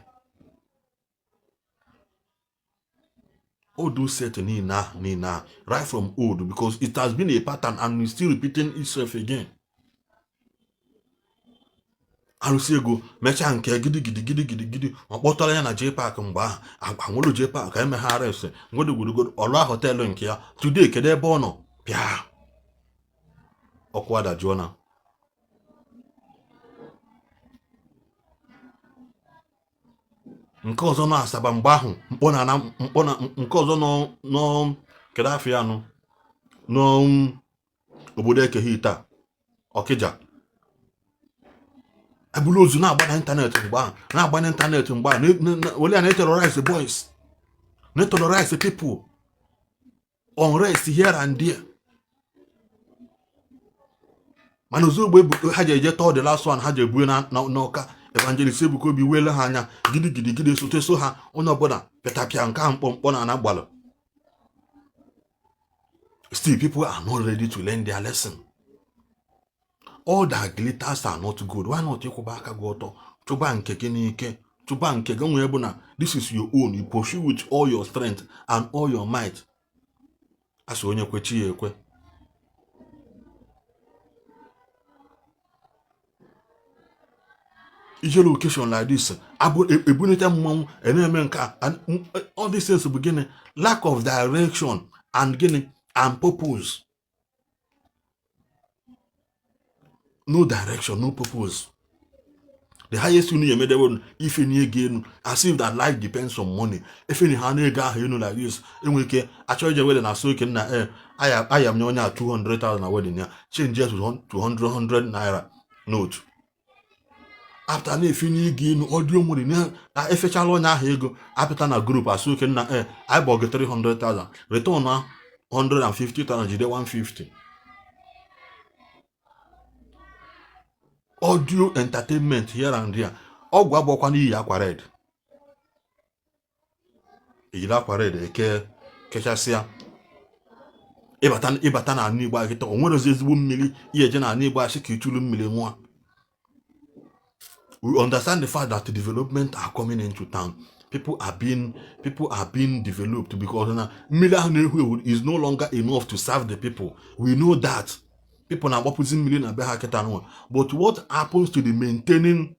All those set niile right from old, because it has been a pattern and it's still repeating itself again. Arụsị ego mechaa nke gidi ọ kpọtara ya na J Park mgbe ahụ anwụrụ J Park ka emeghara ese ngwodogwurugodo ọlụa họteelụ nke ya. Today kedu ebe ọ nọ? Pịa ọkụ adajụọ na nke ọzọ nọ Asaba mgbe ahụ mkpọ na nke ọzọ nọ kedu afọ ya nọ n'obodo Ekehị taa Okija. Ebulu ozu na-agba na ịntanetị mgbe ahụ, wele na-terrorize boys, na-terrorize people, unrest here and there. Mana ozugbo ha ji eje tọọ the last one, ha ji ebue n'ọka evangelist Ebuka Obi wele ha anya gidi so ha onye ọbụla petapịa nke ahụ mkpọmkpọ na anagbalụ. Still people are not ready to learn their lesson. All that glitters are not good. Why not ịkwụba aka gị ọtọ chụba nke gị n'ike, chụba nke gị nwee bụ na this is your own, you pursue with all your strength and all your might. Asị onye kwechi ya ekwe. Ije location like this, ebunite mmanwụ eme nke all these things bụ gịnị? Lack of direction and gịnị and purpose. No direction, no purpose. The highest you need a if you need gain, as if that life depends on money. If you need like this, and we can actually the wedding so can I am only 200,000 a wedding here. Change it to 100 naira note. After if you need gain audio money, if it's a loan go after a group as so can I bought 300,000. Return 150,000, you 150. Audio entertainment here and there. Ọgwụ agbọkwa n'iyi akwa red. Iyiri akwa red kechasịa. Ịbata na Ndi Igbo akịta o nwere ezigbo mmiri ihe eje na Ndi Igbo asị ka itulu mmiri nwa. We understand the fact that the development are coming into town. People are being developed because now mmiri ahụ na-ehu ehu is no longer enough to serve the people. We know that. People na agbapụzi mmiri na be ha kịta nwa. But what happens to the maintaining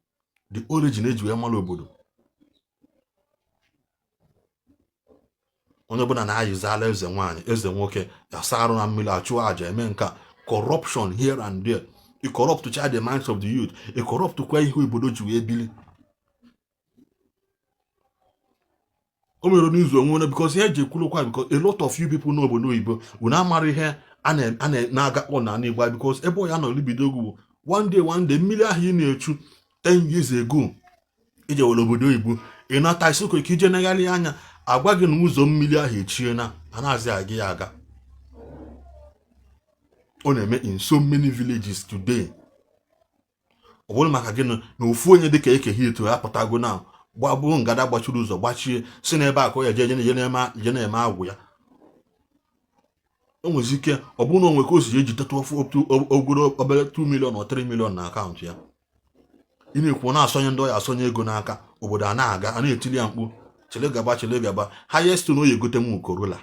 the origin eji wee mara obodo? Onye ọbụla na-ayịzala eze nwaanyị eze nwoke asa arụ na mmiri achụ aja eme nka. Corruption here and there. It corrupt to change the minds of the youth. It corrupt to kwa ihe obodo ji wee bili. O mere n'izu onwe because here je kwulukwa because a lot of you people know obodo Igbo una amara ihe na-aga on na Igbo because ebe ya nọ libido ogwu one day mmiri ahụ ị na-echu 10 years ago ije were obodo Igbo ịnata isoko ka ije negharị anya agwa gị na ụzọ mmiri ahụ echie na anaghịzi aga ya aga. Ọ na-eme in so many villages today. Ọ bụrụ maka gị na ofu onye dịka Ekehị etu apụtago na gbaburu ngada gbachiri ụzọ gbachie si n'ebe a ka ọ ya je na-eme agwụ ya. O nwezi ike ọ bụrụ na onwe ka o si eji teta ogoro obere 2 million or 3 million na akaụntụ ya. Ị na-ekwu na-asọnye ndị ọya asọnye ego n'aka, obodo a na-aga a na-etili ya mkpu chele gaba highest na oyi egote m Corolla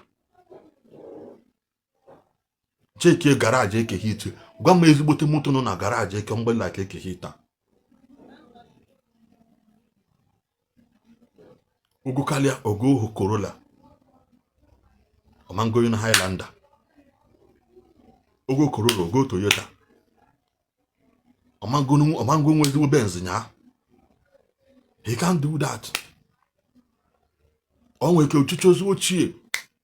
cheke garaji eke hit. Gwa m ezigbote moto nọ na garaji eke mgbela ka eke hita ogo kalịa ogo Corolla ọmango na Highlander ogo Corolla ogo Toyota ọmango nwe ezigbo Benz nya. He can't do that. O nwere ike ochiche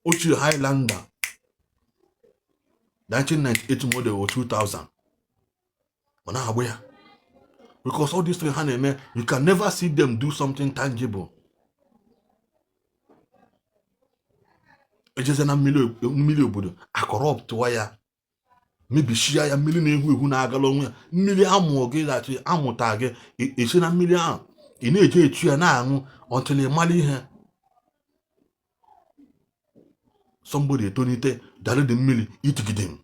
ochie Highlander 1998 model or 2000 ọ na-agba ya because all these things ha na-eme you can never see them do something tangible. Ejeze na mmiri obodo akọrọptụwa ya mebishia ya mmiri na-ehu ehu na-agala onwe ya mmiri amụta gị esi na mmiri ahụ ị na-eje etu ya na-aṅụ until ị mara ihe. Somebody etonite dara dị mmiri itigide m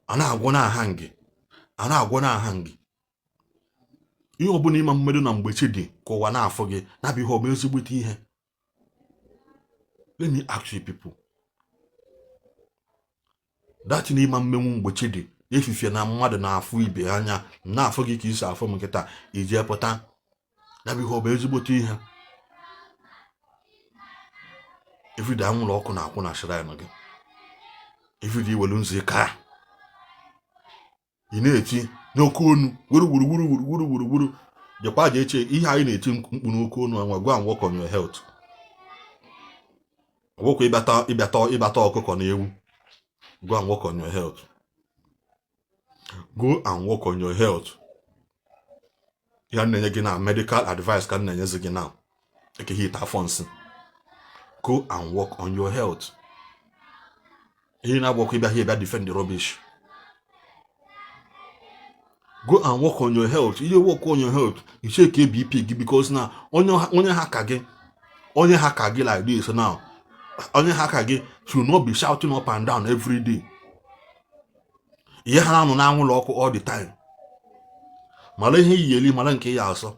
a na-agwọ na-aha gị ihe ọbụla ịma mmerụ na mgbe chi dị ka ụwa na-afọ gị na-abịa ihe ọ bụ ezigbote ihe. Let me ask you people, that n'ịma mmenwu mgbe chi dị efifie na mmadụ na-afụ ibe anya na-afọ gị ka isi afọ m nkịta iji pụta na-abịa ihe ọ bụ ezigbote ihe. Everyday anwụrụ ọkụ na-akwụ na shrine gị. Everyday iwelu nzu ka ị na-eti n'oke onu gburugburu jekwa je eche ihe anyị na-eti mkpu n'oke onu anwa go and work on your health. Ọgwụkwa ịbata ọkụkọ na ewu. Go and work on your health. Go and work on your health. Ya na-enye gị na medical advice ka na-enyezi gị na eke hit afọ nsị. Go and work on your health. Ihe na-agbakwa ịbịa defend the rubbish. Go and work on your health. You work on your health. You check BP because now onye ha ka gị like this now. Onye ha ka gị should not be shouting up and down every day. Ihe ha nọ na anwụrụ ọkụ all the time. Mara ihe yiyeli mara nke ya asọ.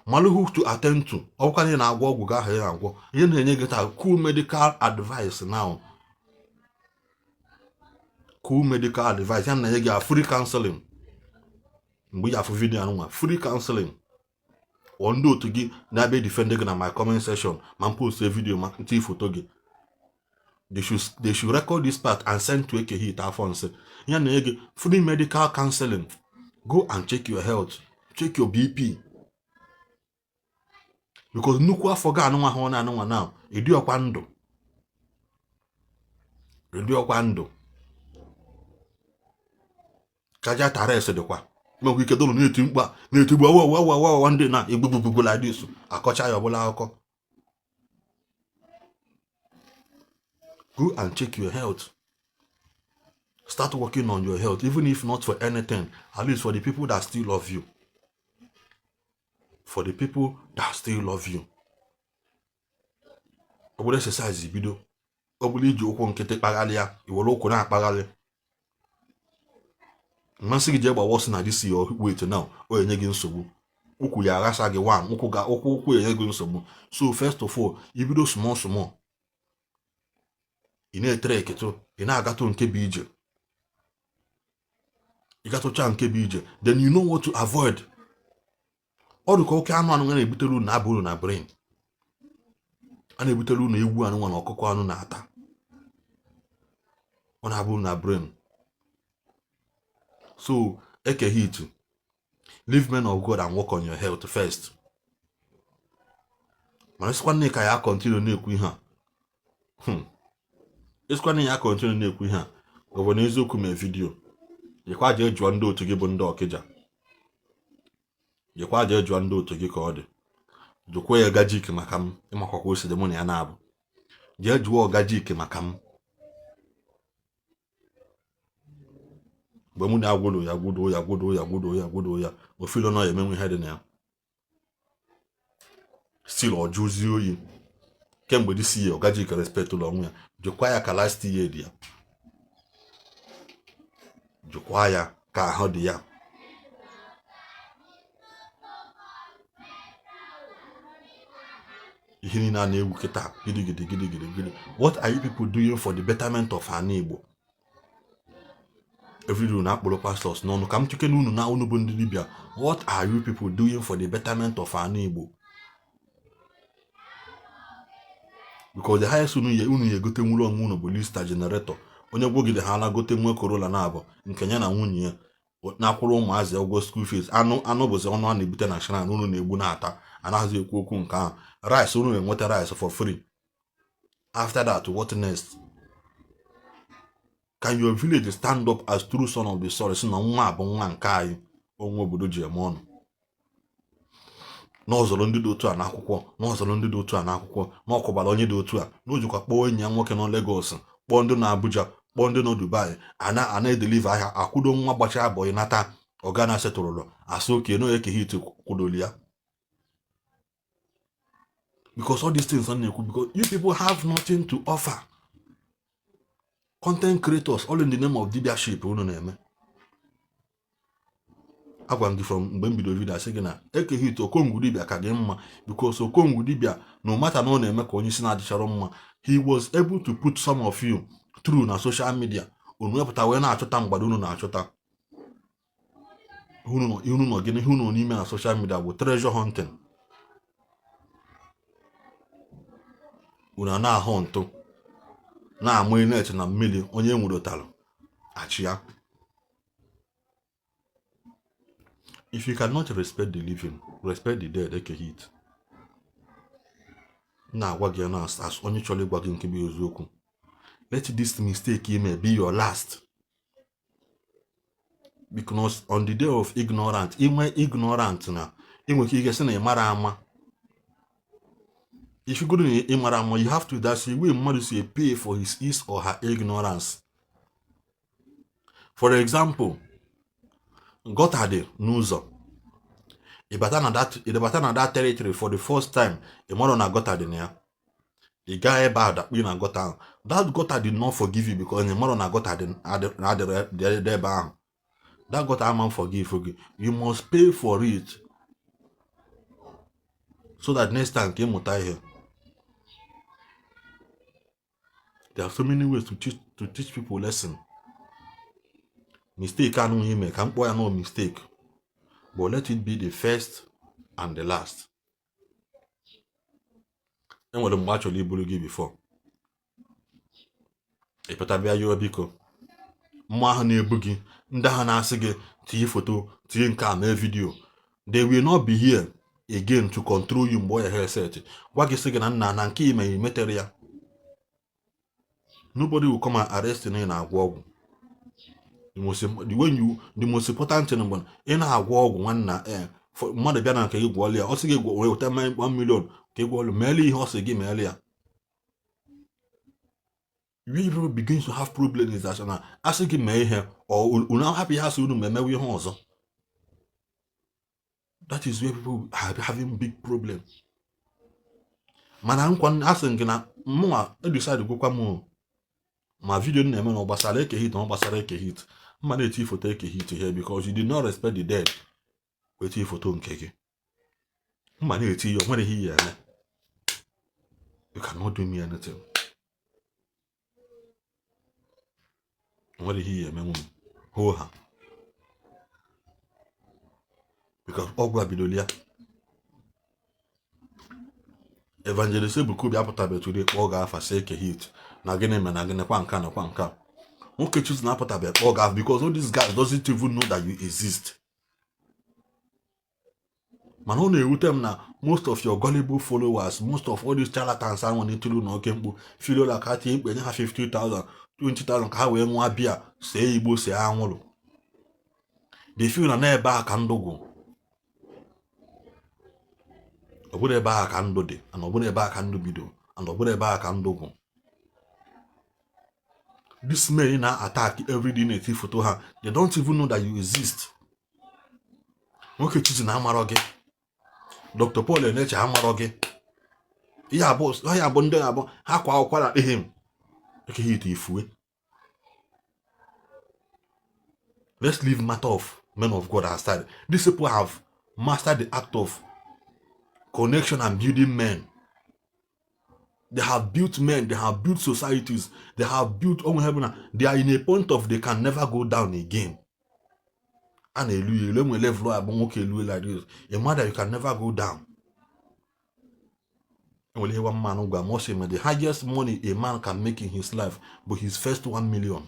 Mara who to attend to. Ọkwa na na-agwọ ọgwụ ga ahụ ya agwọ. Ihe na-enye gị taa cool medical advice now. Cool medical advice. Ya na-enye gị free counseling. Mgbe ya afụ video anụnwa free counseling. Ndị otu gị na-abịa defend gị na my comment section ma post a video ma nti foto gị. They should record this part and send to eke hit afọ nsị. Ya na-enye gị free medical counseling. Go and check your health. Check your BP. Because nnukwu afọ ga anụnwa ha na-anụnwa now. Ịdị ọkwa ndụ. Kaja Attire dịkwa. Mgbe ike dolu na-eti mkpa na-etigbu awa ndị na egbugbugbu like this akọcha ya ọbụla akụkọ. Go and check your health. Start working on your health, even if not for anything, at least for the people that still love you. For the people that still love you. Ọ bụrụ exercise bido. Ọ bụrụ iji ụkwụ nkịtị kpagharị ya, iwere ụkwụ na-akpagharị. Mmasị gị je gbawa na this your weight now, o enye gị nsogbu. Ụkwụ ya aghasa gị ụkwụ enye gị nsogbu. So first of all, ibido small. Ị na-etere eketo, ị na-agatụ nke bụ ije. Ị gatụcha nke bụ ije, then you know what to avoid. Ọ dịka oke anụ na-ebutere unu na-abụrụ na brain. A na-ebutere unu egwu anụ na ọkụkọ anụ na-ata. Ọ na-abụrụ na brain. So, eke hit. Leave men of God and work on your health first. Mana sikwa nne ka ya continue na-ekwu ihe a. Isikwa nne ya continue na-ekwu ihe a. Ọ bụ n'eziokwu mee video. Jekwa je jụọ ndị otu gị bụ ndị Okija. Jekwa je jụọ ndị otu gị ka ọ dị. Jụkwa ya gajik maka m. Ịmakwakwa ose dị mụ na ya na-abụ. Jee jụọ gajik maka m. But when I go to ya, we feel no you head in there. Still or Josie you. Can we see your gaji respect to long ya. Jokwaya ka last year dia. Jokwaya ka hodi ya. What are you people doing for the betterment of our neighbor? Every day na akpolo pastors no kam chicken unu na unu bụ ndị dibia. What are you people doing for the betterment of our neighbor? Because the highest unu ye gote nwụrụ onwe unu bụ lista generator. Onye gwogide ha na gote nwe Corolla na abụ nke nya na nwunye ya na akwụrụ ụmụazị ụgwọ school fees anụ bụzi ọnụ a na-ebute na national unu na-egbu na-ata anaghịzi ekwu okwu nke ahụ. Rice unu na-enweta rice for free. After that, what next? Can your village stand up as true son of the soil? Si na nwa bụ nwa nke anyị onwe obodo ji eme ọnụ. N'ọzọrọ ndị dị otu a n'akwụkwọ, n'ọzọrọ ndị dị otu a n'akwụkwọ, n'ọkụbara onye dị otu a, n'ojikwa kpọọ enyi ya nwoke nọ Lagos, kpọọ ndị na Abuja, kpọọ ndị nọ Dubai, ana edelive ahịa, akwụdo nwa gbacha abọghị nata ọgana setụrụlụ, asị oke no ekeghị ite kwudoli ya. Because all these things are new, because you people have nothing to offer. Content creators, all in the name of leadership, unu na-eme. Agwa m from mgbe m bido video asị gị na ekehit okongwu dibia ka gị mma, because okongwu dibia no matter na ọ na-eme ka onye si na-adịchara mma, he was able to put some of you through na social media. Unu wepụta wee na-achọta mgbada unu na-achọta. Unu nọ gịnị unu n'ime na social media bụ treasure hunting. Unu na-ahụ ntụ na-amụ net na mmiri onye nwudotalụ achị ya. If you cannot respect the living, respect the dead, ekehit. Na-agwa gị na as onye chọrọ ịgwa gị nke bụ eziokwu. Let this mistake you may be your last. Because on the day of ignorant, ignorant na inweke ike sị na ịmara ama. If you go to Imaramo, you have to that's way mmadụ si pay for his or her ignorance. For example, gota dị n'ụzọ. Ịbata na that territory for the first time, ịmara na gota dị na ya. Ị gaa ebe a dakpị na gota ahụ. That gota did not forgive you because ịmara na gota dị ebe ahụ. That gota ama forgive you. You must pay for it. So that next time ka ịmụta ihe. There are so many ways to teach people lesson. Mistake can't make. Can't boy no mistake. But let it be the first and the last. And what the actually bully before. A petabia you biko. Mahane boogie. Ndahana sige. Tea photo. Tea nka video. They will not be here again to control you boy hair set. Wagi sige na nanki me material. Nobody will come and arrest you in agwu. The most important thing in agwu one na for mother bia na ka igwu ole o sige igwu we 1 million ka igwu ole mele ihe o sige mele ya. We people begin to have problems is that na asigi me ihe or una happy has unu memewe ihe ozo. That is where people are having big problems. Mana nkwa asing na mwa decide go kwa mu my video na-eme na gbasara ekehit na gbasara ekehit. Mma na-eti foto ekehit here because you did not respect the dead. Weti foto nke gị. Mma na-eti yo nwere ihe ya. You cannot do me anything. Nwere ihe ya eme nwụ. Ho ha. Because ọgwa bidolia. Evangelist Ebuku bịa pụtabe today kpọọ ga-afa se ekehit. Na gịnị me na gịnị kwa nka na kwa nka. Nwoke choose na put up all guys because all these guys doesn't even know that you exist. Man, only you tell them now, most of your gullible followers, most of all these charlatans I want to do no kembu, feel like I think when you have 50,000, 20,000, how we want beer, say Igbo say anwolo. They feel na never back and dogo. Obude back and do de, and obude back and do bido, and obude back and dogo. This men now attack every day native photo her. They don't even know that you exist. Okay, choosing Amaroge. Dr. Paul and Nature Amaroge. Yeah, boss, I abundant about how him. Okay, hit if we. Let's leave matter of men of God aside. These people have mastered the act of connection and building men. They have built men, they have built societies, they have built heaven. They are in a point of they can never go down again. And a level like this. A mother, you can never go down. And we'll hear one man who got the highest money a man can make in his life, but his first 1 million.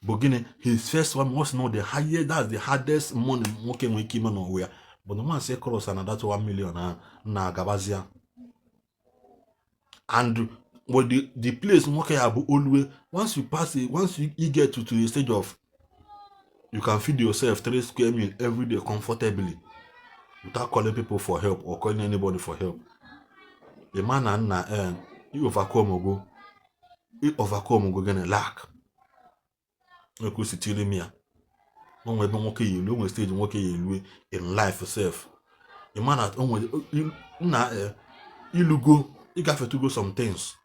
Beginning, his first one was not the highest, that's the hardest money working with him nowhere. But the man say cross and that's 1 million na Gabazia. And what the place always once you pass it, once you get to the stage of you can feed yourself 3 square meals every day comfortably without calling people for help or calling anybody for help. The man and you overcome gonna lack. No go sit me. No we don't work you, no stage work you in life yourself. The man at you go, you got to go some things.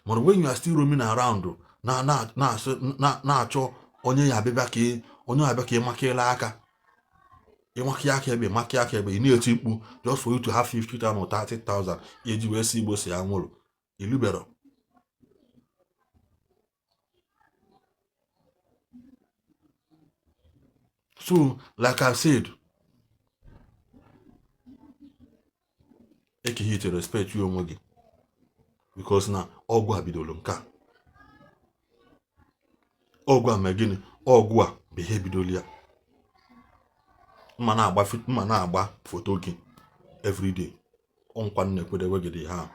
But when you are still roaming around, cho onye ya beba ke onye ya beka makela aka. You need a mkpu just for you to have 50,000 or 30,000. You will see boss ya nwolo. You better. So, like I said, I can to respect you onwe. Because now ogwa bidolo nka. Ogwa megini, ogwa behe bidolia. Mana agba photo gị every day. Onkwa nnekwede wegede ha.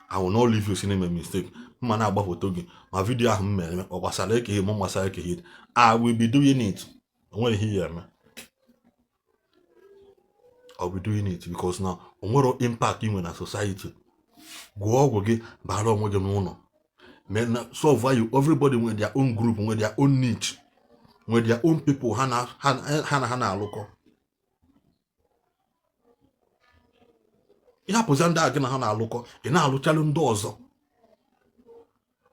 I will not leave you seeing a mistake. Mana agba photo gị. My video ahụ mmere ọ gbasara eke mo gbasara eke. I will be doing it. Onwere here me. I'll be doing it because now onwere impact inwe na society. Go ọgwụ gị bara onwe gị n'ụlọ. Men solve value everybody with their own group, with their own niche, with their own people hana alụkọ. Ihe apụzi ndị agị na ha na-alụkọ, ị na-alụchalụ ndị ọzọ.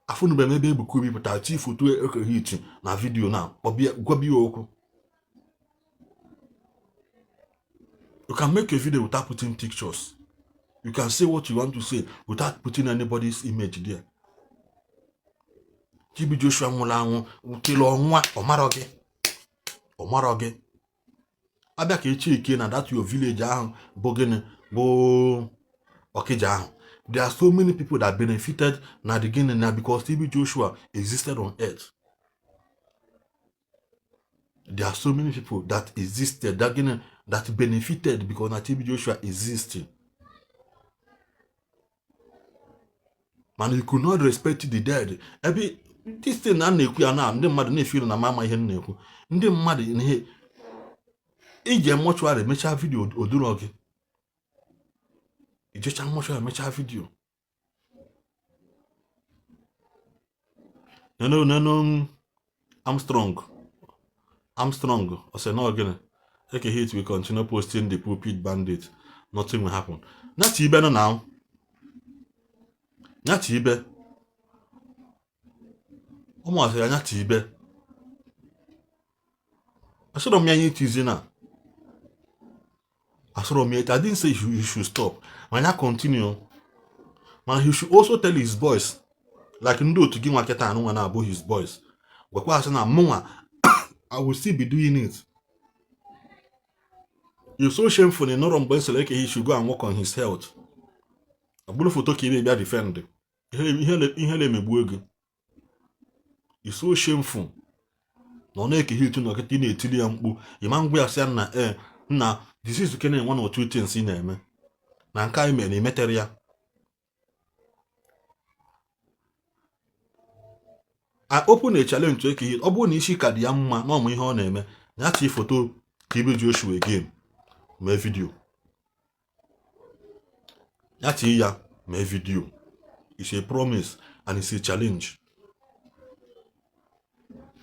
Afụnube mebe ebuku bipụta ti foto hit na video na gwabi okwu. You can make a video without putting pictures. You can say what you want to say without putting anybody's image there. Chibi Joshua Mulangu kilo nwa omaroge. Abia ka echi ike na that your village ahụ bogene bo Okija ahụ. There are so many people that benefited na the beginning now because TB Joshua existed on earth. There are so many people that existed that benefited because na TB Joshua existed. Man, you could not respect the dead. Every this thing na na-ekwu ya na ndị mmadụ na-efeel na mama ihe na-ekwu. Ndị mmadụ ihe ije mortuary mecha video oduro gị. Ijecha mortuary mecha video. No, I'm strong. I say no again. Take a hit, we continue posting the pulpit bandit. Nothing will happen. Not even now. Not even. Almost not even. I saw me it is now. I saw me. I didn't say you should stop. When I continue, man, he should also tell his boys, like Ndo to give market and one about his boys. But I will still be doing it. It's so shameful in Noron Boys like he should go and work on his health. A bullet photo can be defended. It's so shameful. No make he to not get in a tillium. You man we are saying na this is can 1 or 2 things in them. Nankai many material. I open a challenge to Eki. Obu Ishi ka di amma no mo ihe ọ na-eme. Nyati photo TB Joshua again. My video. Yati ya my video. It's a promise and it's a challenge.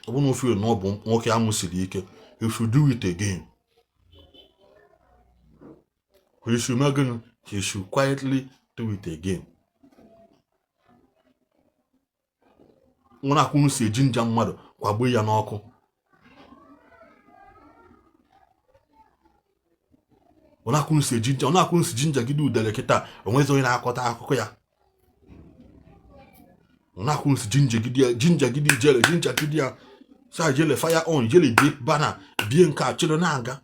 I don't know if you know okay, you should do it again. You should quietly do it again. Una kunu si jinja mmadụ kwagbo ya n'ọkụ. Una kunu si jinja gidi udele kita onwezi onye na-akọta akụkọ ya. Una kunu si jinja gidi ya sa jele fire on jele big banner bie nka chilo na aga.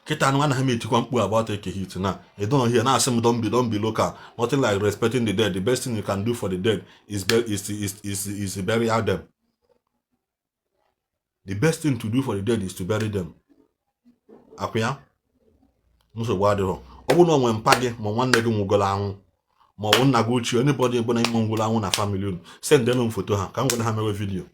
Kita no anaghị etikwa mkpu about eke hit na. You don't hear na asem don't be local. Nothing like respecting the dead. The best thing you can do for the dead is bury out them. The best thing to do for the dead is to bury them. Akwya? Muso wadiro. Obu no nwe mpa gị ma nwanne gị nwugola anwụ. Ma ọ nna gị ochie anybody ebe na ime nwugola anwụ na family send them photo ha ka m gwara ha mewe video.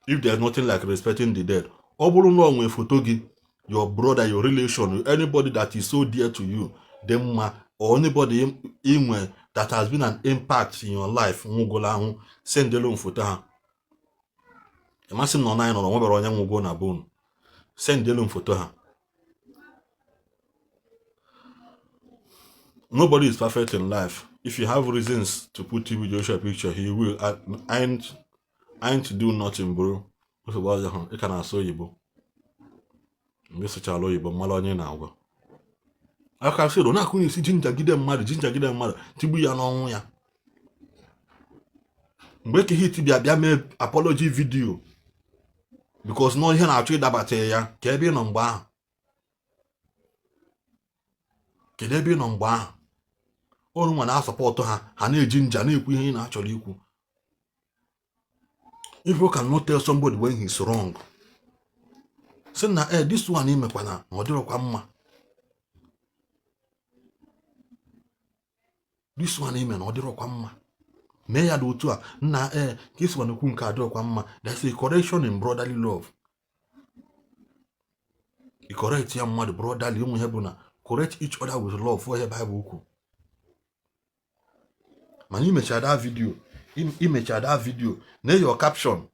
If there's nothing like respecting the dead. Obu no nwe photo gị your brother, your relation, anybody that is so dear to you, them or anybody in that has been an impact in your life, send them photo. Imagine no nine or one young go na bone. Send them photo. Nobody is perfect in life. If you have reasons to put you with your picture, he will. I ain't do nothing, bro. What's about you? Can I show you, bro? Mgbe chalo Igbo mala onye na-agwa aka sịrị na akụnye isi jinja gide mmadụ tigbu ya n'ọnwụ ya mgbe ke hit bịa mee apology video because no ihe na-achọ ịdabata ya ka ebe nọ mgbe ahụ kedu ebe nọ mgbe ahụ ọrụ nwa na-asọpọtụ ha na-eji nja na-ekwu ihe ị na-achọrọ ikwu. If you cannot tell somebody when he's wrong, say na this one imekwana na odirokwa mma. This one ime na odirokwa mma. Me ya do otu a na this one okwu nke adirokwa mma. There's a correction in brotherly love. You correct ya mmadụ brotherly ụmụ ihe bụ na correct each other with love for ihe Bible ukwu. Man imecha that video na your caption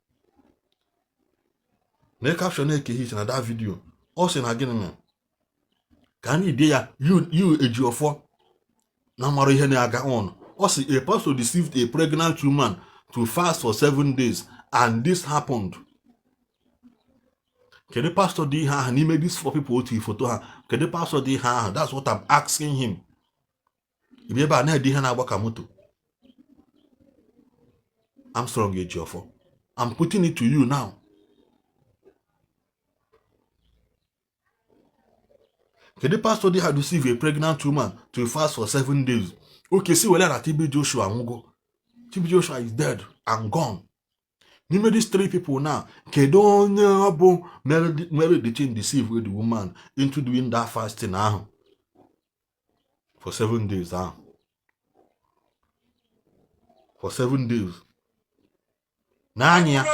na caption eke hit na that video o si na gịnị me ka anyị ide ya you ejiofo na maro ihe na-aga on o si a pastor deceived a pregnant woman to fast for 7 days and this happened. Kedu pastor di ha n'ime these 4 people otu photo ha kedu pastor di ha? That's what I'm asking him. Ibe ebe a na-edi ha na-agba ka moto. I'm strong ejiofo. I'm putting it to you now. Kedu pastor they had deceived a pregnant woman to fast for 7 days? Okay, see whether that TB Joshua Mugo. TB Joshua is dead and gone. You know these 3 people now. Kedu married the thing deceive with the woman into doing that fasting now for 7 days now. For 7 days. Nanya. I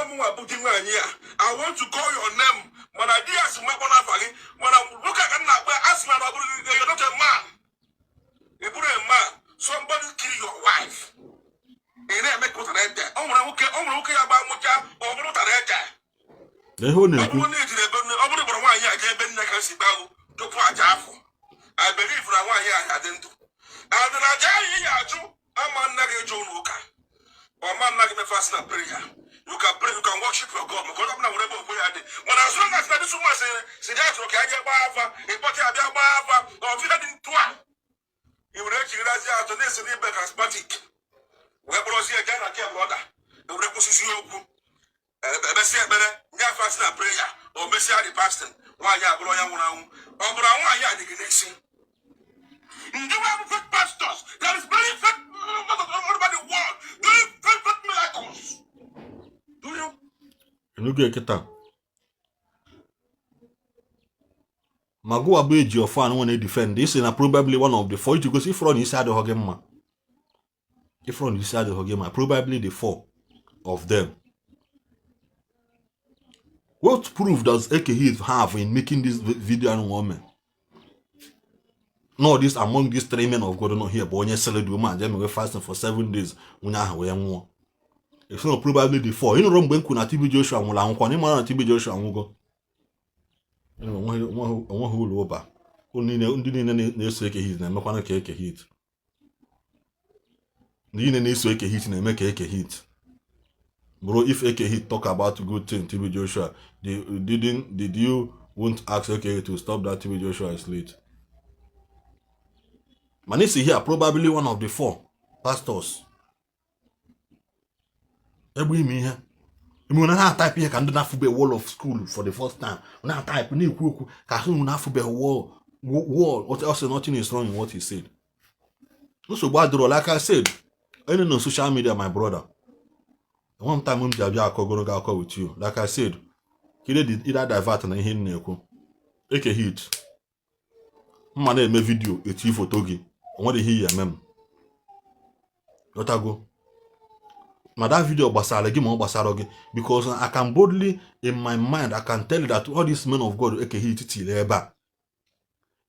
want to call your name. When I did ask my when I look at him, ask me, you're not a man. You put a man, somebody kill your wife. And then make what an end there. I'm okay about Mucha or not an end there. The whole name. I believe for a 1 year I didn't do. And then I tell you, I'm a nugget John Walker. Or man like me fast in prayer. You can pray, you can worship your God. Because I'm not whatever we are. When as long as that is someone say that's okay, I get Bava, a body of Bava, or if you had in Tua, you will actually realize that the next day back asthmatic. Where was he again? I can't order. The requisition you Messi better, get fast in prayer, or Messi the pastor. Why you are going on? Or why you are the connection? You have fake pastors. There is very fake over the world. Doing fake miracles. Do you? Look at Kita. Mago Abeji or fan when they defend this is probably one of the 4 because if from inside the Hogema. If from inside the Hogema, probably the 4 of them. What proof does Ekehith have in making this video and woman? No, this among these 3 men of God not here, but when you sell the woman, then we fasting for 7 days. It's not probably the 4. You know, when kuna TB Joshua wula nkwa, ni mara TB Joshua nwugo. Anyway, one who over. Only ne so eke hit na mekwana ka eke hit. Ni ne so eke hit na make eke hit. Bro, if eke hit talk about good thing, TB Joshua, did you won't ask eke to stop that TB Joshua is late? Manisi here, probably one of the 4 pastors. Every me here. You na type here can do that for the wall of school for the first time. When I type ni ku ka so na for the wall. What else? Nothing is wrong in what he said. So bad, like I said, I don't know social media, my brother. One time I'm go with you. Like I said, he did either divert and he neko. Eke hit. Man make video eti photo gi. What did he mem? Not go. Now that video because I can boldly in my mind I can tell you that all these men of God eke hit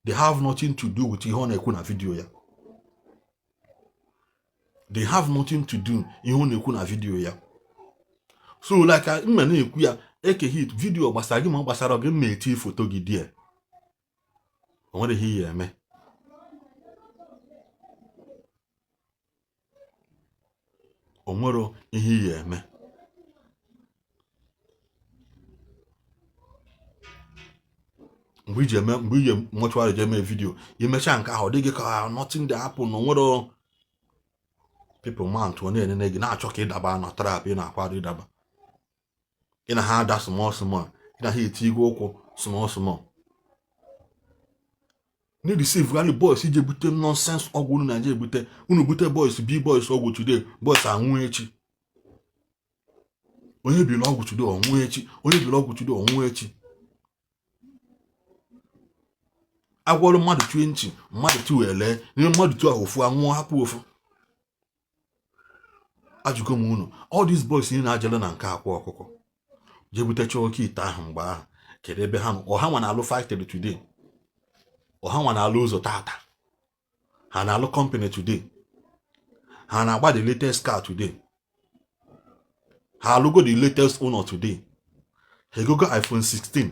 they have nothing to do with ihone ekuna video ya. They have nothing to do ihone ekuna video ya. So like I mene eku ya eke hit video gbasara gi me eti photo gi there. What did he me? Onwero ihe ya eme. Mgbe ije mortuary je me video, you mecha nke ahụ dịghị ka nothing dey happen no nwere people man to na gi na-achọ ka ịdaba na trap ị na-akwado ịdaba. Ị na ha da small ị na ha eti igwe ụkwụ small. Need to see really boys ije bute nonsense ọgwụ unu na-eje ebute. Unu bute boys boys ọgwụ today, boys anwụ echi. Onye bi ọgwụ today ọnwụ echi. Onye bi ọgwụ today ọnwụ echi. Agwọrọ mmadụ 20, mmadụ 2 ele, nye mmadụ 2 ofu anwụ hapụ ofu. Ajụgo m unu, all these boys ị na-ajele na nke akwa ọkụkọ. Je bute chọọkị ite ahụ mgbe ahụ. Kedu ebe ha nọ? Ọha nwa na-alụ factory today. Ọha nwa na-alụ ụzọ tata. Ha na-alụ company today. Ha na-agba the latest car today. Ha alụgo the latest owner today. Ha egogo iPhone 16.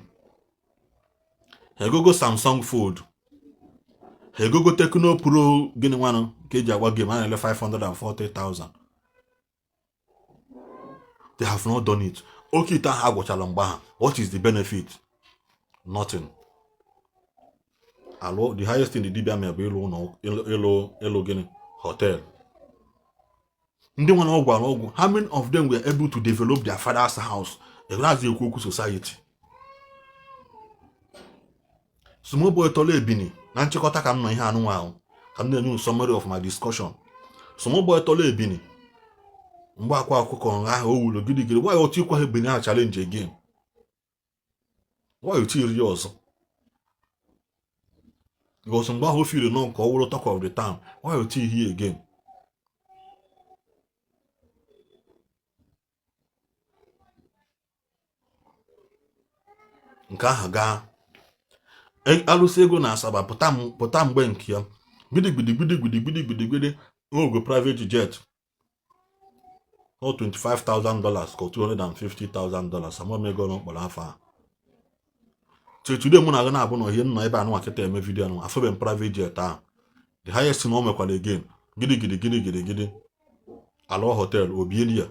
Ha egogo Samsung Fold. Ha egogo Tecno Pro gịnị nwanụ ka eji agba game a na-ele 540,000. They have not done it. Okay, ita ha agwụchala mgbe ha. What is the benefit? Nothing. Allo, the highest thing the dibia me bụ ịlụ gịnị hotel. Ndị nwana ọgwụ, how many of them were able to develop their father's house? That's the Okwu society. Small boy tole ebini. Na nchịkọta ka m nọ ihe anụ ahụ. Ka m na-enye summary of my discussion. Small boy tole ebini. Mgbe akwa ọkụkọ nga ahụ owulo gidigidi. Why otu ikwa ebini ha challenge again? Why otu iri ọzọ? Because mgbe ahụ feel no ka ọ wụrụ talk of the town. Why otu ihe again? Nke ahụ gaa alụsị ego na Asaba pụta mgbe nke ya gbidi ogo private jet $25,000 ka $250,000 ama ego n'okporo afọ a. Today mụ na-aga na-abụ na ihe nọ ebe anụ akịta eme vidio anụ afọbe private jet ahụ the highest na o mekwara again gidi alọ hotel obieli ya.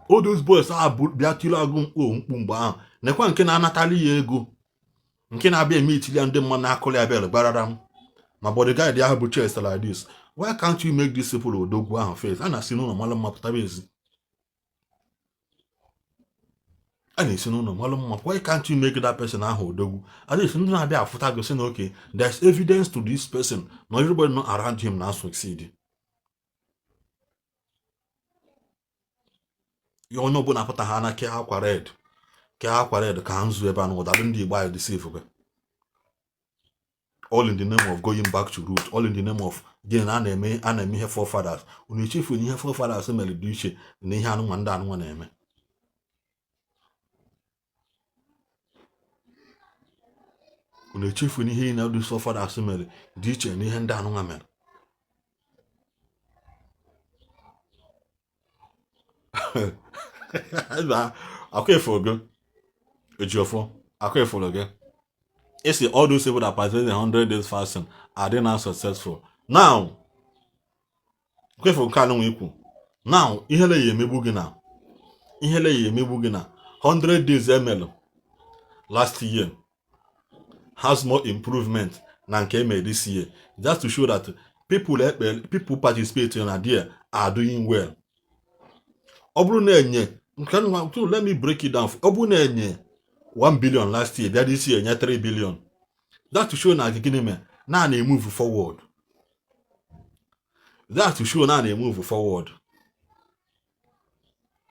All those boys bịa tiri agụ mkpu mgbe ahụ nekwa nke na-anatali ya ego nke na-abịa eme itili ndị mmadụ na-akụli abịa gbararam ma bodyguard ahụ bụ chest like this. Why can't you make this people odogwu ahụ face? A na-esi n'ụlọ malụ mma pụtaba ezi. Why can't you make that person ahụ odogwu? At least ndị na-abịa afụta gosi na okay, there's evidence to this person. Not everybody not around him now succeed. You onye ọbụla apụta ha na ke akwa red ka ha nzu ebe anụ ụdalụ ndị Igbo anyị deceive. All in the name of going back to root, all in the name of getting an enemy here forefathers. When you chief in here forefathers mere dị iche na ihe anụ ndị anụ na-eme. unu echefu n'ihe na dị so far as mere dị iche n'ihe ndị anụ nwa mere. Akwefogo Ejiofo, Akwefologe. It's all those people that participated in 100 days fasting are they not successful? Now, Akwefo kanu ikwu. Now, ihele yemebu gina. Ihele yemebu gina. 100 days ML last year has more improvement than came this year. Just to show that people participating in idea are doing well. Let me break it down. 1 billion last year, that this year 3 billion. That's to show now they move forward. That's to show now they move forward.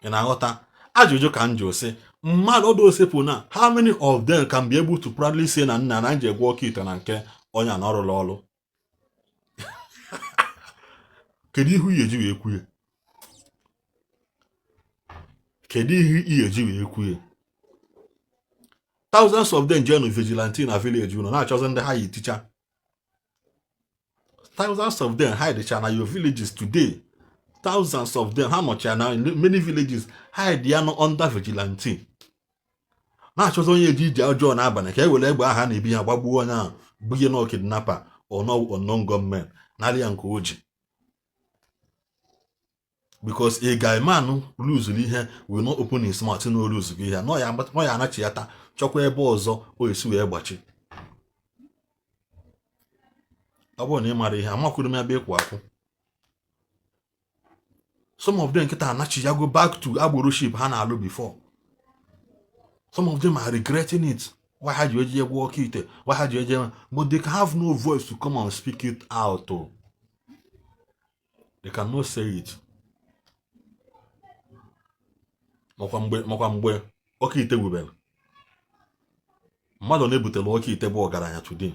And I got Ajojo Kanjo say, mad all those people now, how many of them can be able to proudly say na nanje work it and anke onya noro lolo? Kedi hu yeji ekuye. Kedi hu yeji ekuye. Thousands of them join vigilante in a village, not chosen the high teacher. Thousands of them hide the channel your villages today. Thousands of them, how much are now in many villages hide the under vigilante. Not chosen ye John Abana, will ever honey be a babu now, be no kidnapper or no unknown gunman, Nali and Koji. Because a guy man lose here will not open his mouth no lose here. No, I am but my anachiata, chocolate bozo, or a swear watching. I won't marry him, I couldn't be a some of them go back to Aburuship Hanalu before. Some of them are regretting it. Why had you walk it? Why had you but they have no voice to come and speak it out. Oh. They cannot say it. Mokwambe okite wubel. Mmadụ na-ebutela okite bụ ọgaranya today.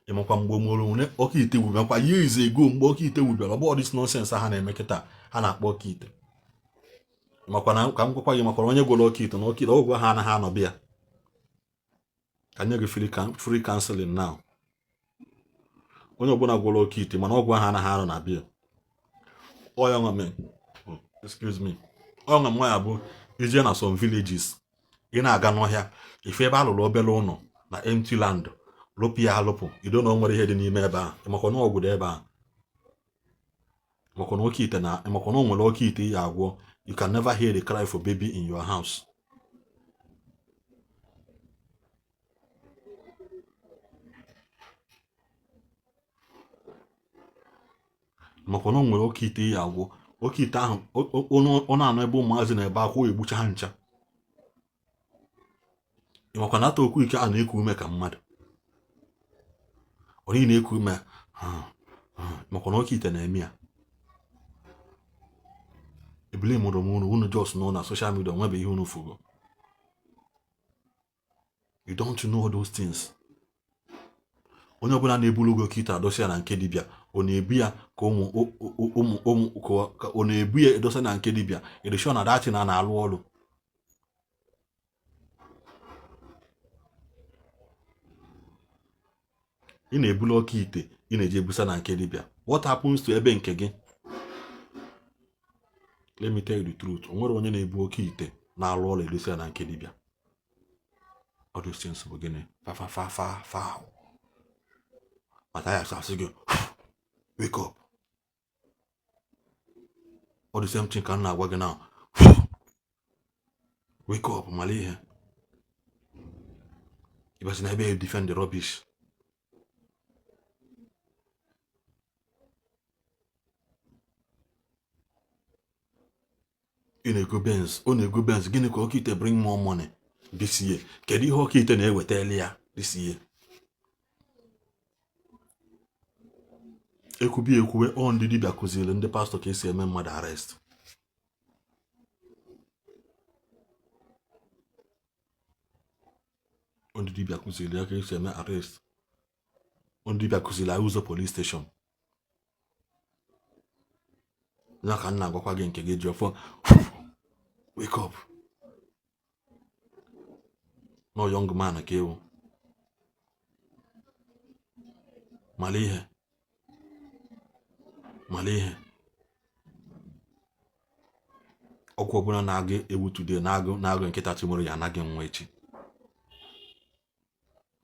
Mokwambe molu okite wubel kwa years ago mgbe okite wubel about this nonsense ha na-emeketa ha na-akpọ okite. Makwana ka m gwakwa gị makwana onye gwọrọ okite na okite ogwe ha na ha nọ bịa. Ka nye gị free counseling now. Onye ọbụla gwọrọ okite mana ogwe ha na ha nọ na bịa. Oya nwa excuse me. Ọ nwa bụ ije na some villages ị na-aga n'ọhịa ife ebe alụrụ obere ụlọ na empty land lụpụ ya alụpụ ido na o nwere ihe dị n'ime ebe a maka na ọgwụdo ebe a maka na oke ite na maka na o nwere oke ite ya agwọ you can never hear the cry for baby in your house. Maka na o nwere oke ite ya agwọ oke ite ahụ ọ na-anọ ebe ụmụazị na ebe akwụ egbucha ha ncha. Ịmakwa na ata okwu ike a na-eku ume ka mmadụ ọ niile na-eku ume makwa na oke ite na-eme ya ebili mụrụ unu just nọ na social media nwebe ihe unu fugo. You don't know those things. Onye ọbụla na-ebulu oge oke ite adosa na nke dibịa ọ na-ebu ya ka ọ na-ebu ya edosa na nke dibịa edeshọ na dati na na-alụ ọrụ. Ị na-ebulu oke ite ị na-eje ebusa na nke dibịa. What happens to ebe nke gị? Let me tell you the truth. O nwere onye na-ebu oke ite na-alụ ọrụ edosa na nke dibịa. All those things bụ gịnị? Fa. Attire asị gị wake up. All the same thing ka m na-agwa gị now. Wake up, mali ihe. Ibasi na ebe you defend the rubbish. Ị na-ego Benz, gịnị ka oke ite bring more money this year? Kedu ihe oke ite na-ewetali ya this year? Ekwuwe ọ ndị dibịa kụziri ndị pastọ ka esi eme mmadụ arrest. Ndị dibịa kụziri ya ka esi eme arrest. Ndị dibịa kụziri ya ụzọ police station. Ya ka nna agwakwa gị nke gị ji ọfọ. Wake up. No young man ka ewu. malihe ọkụ ọbụla na-agụ ewu today na-agụ nkịta tomorrow ya anaghị nwa echi.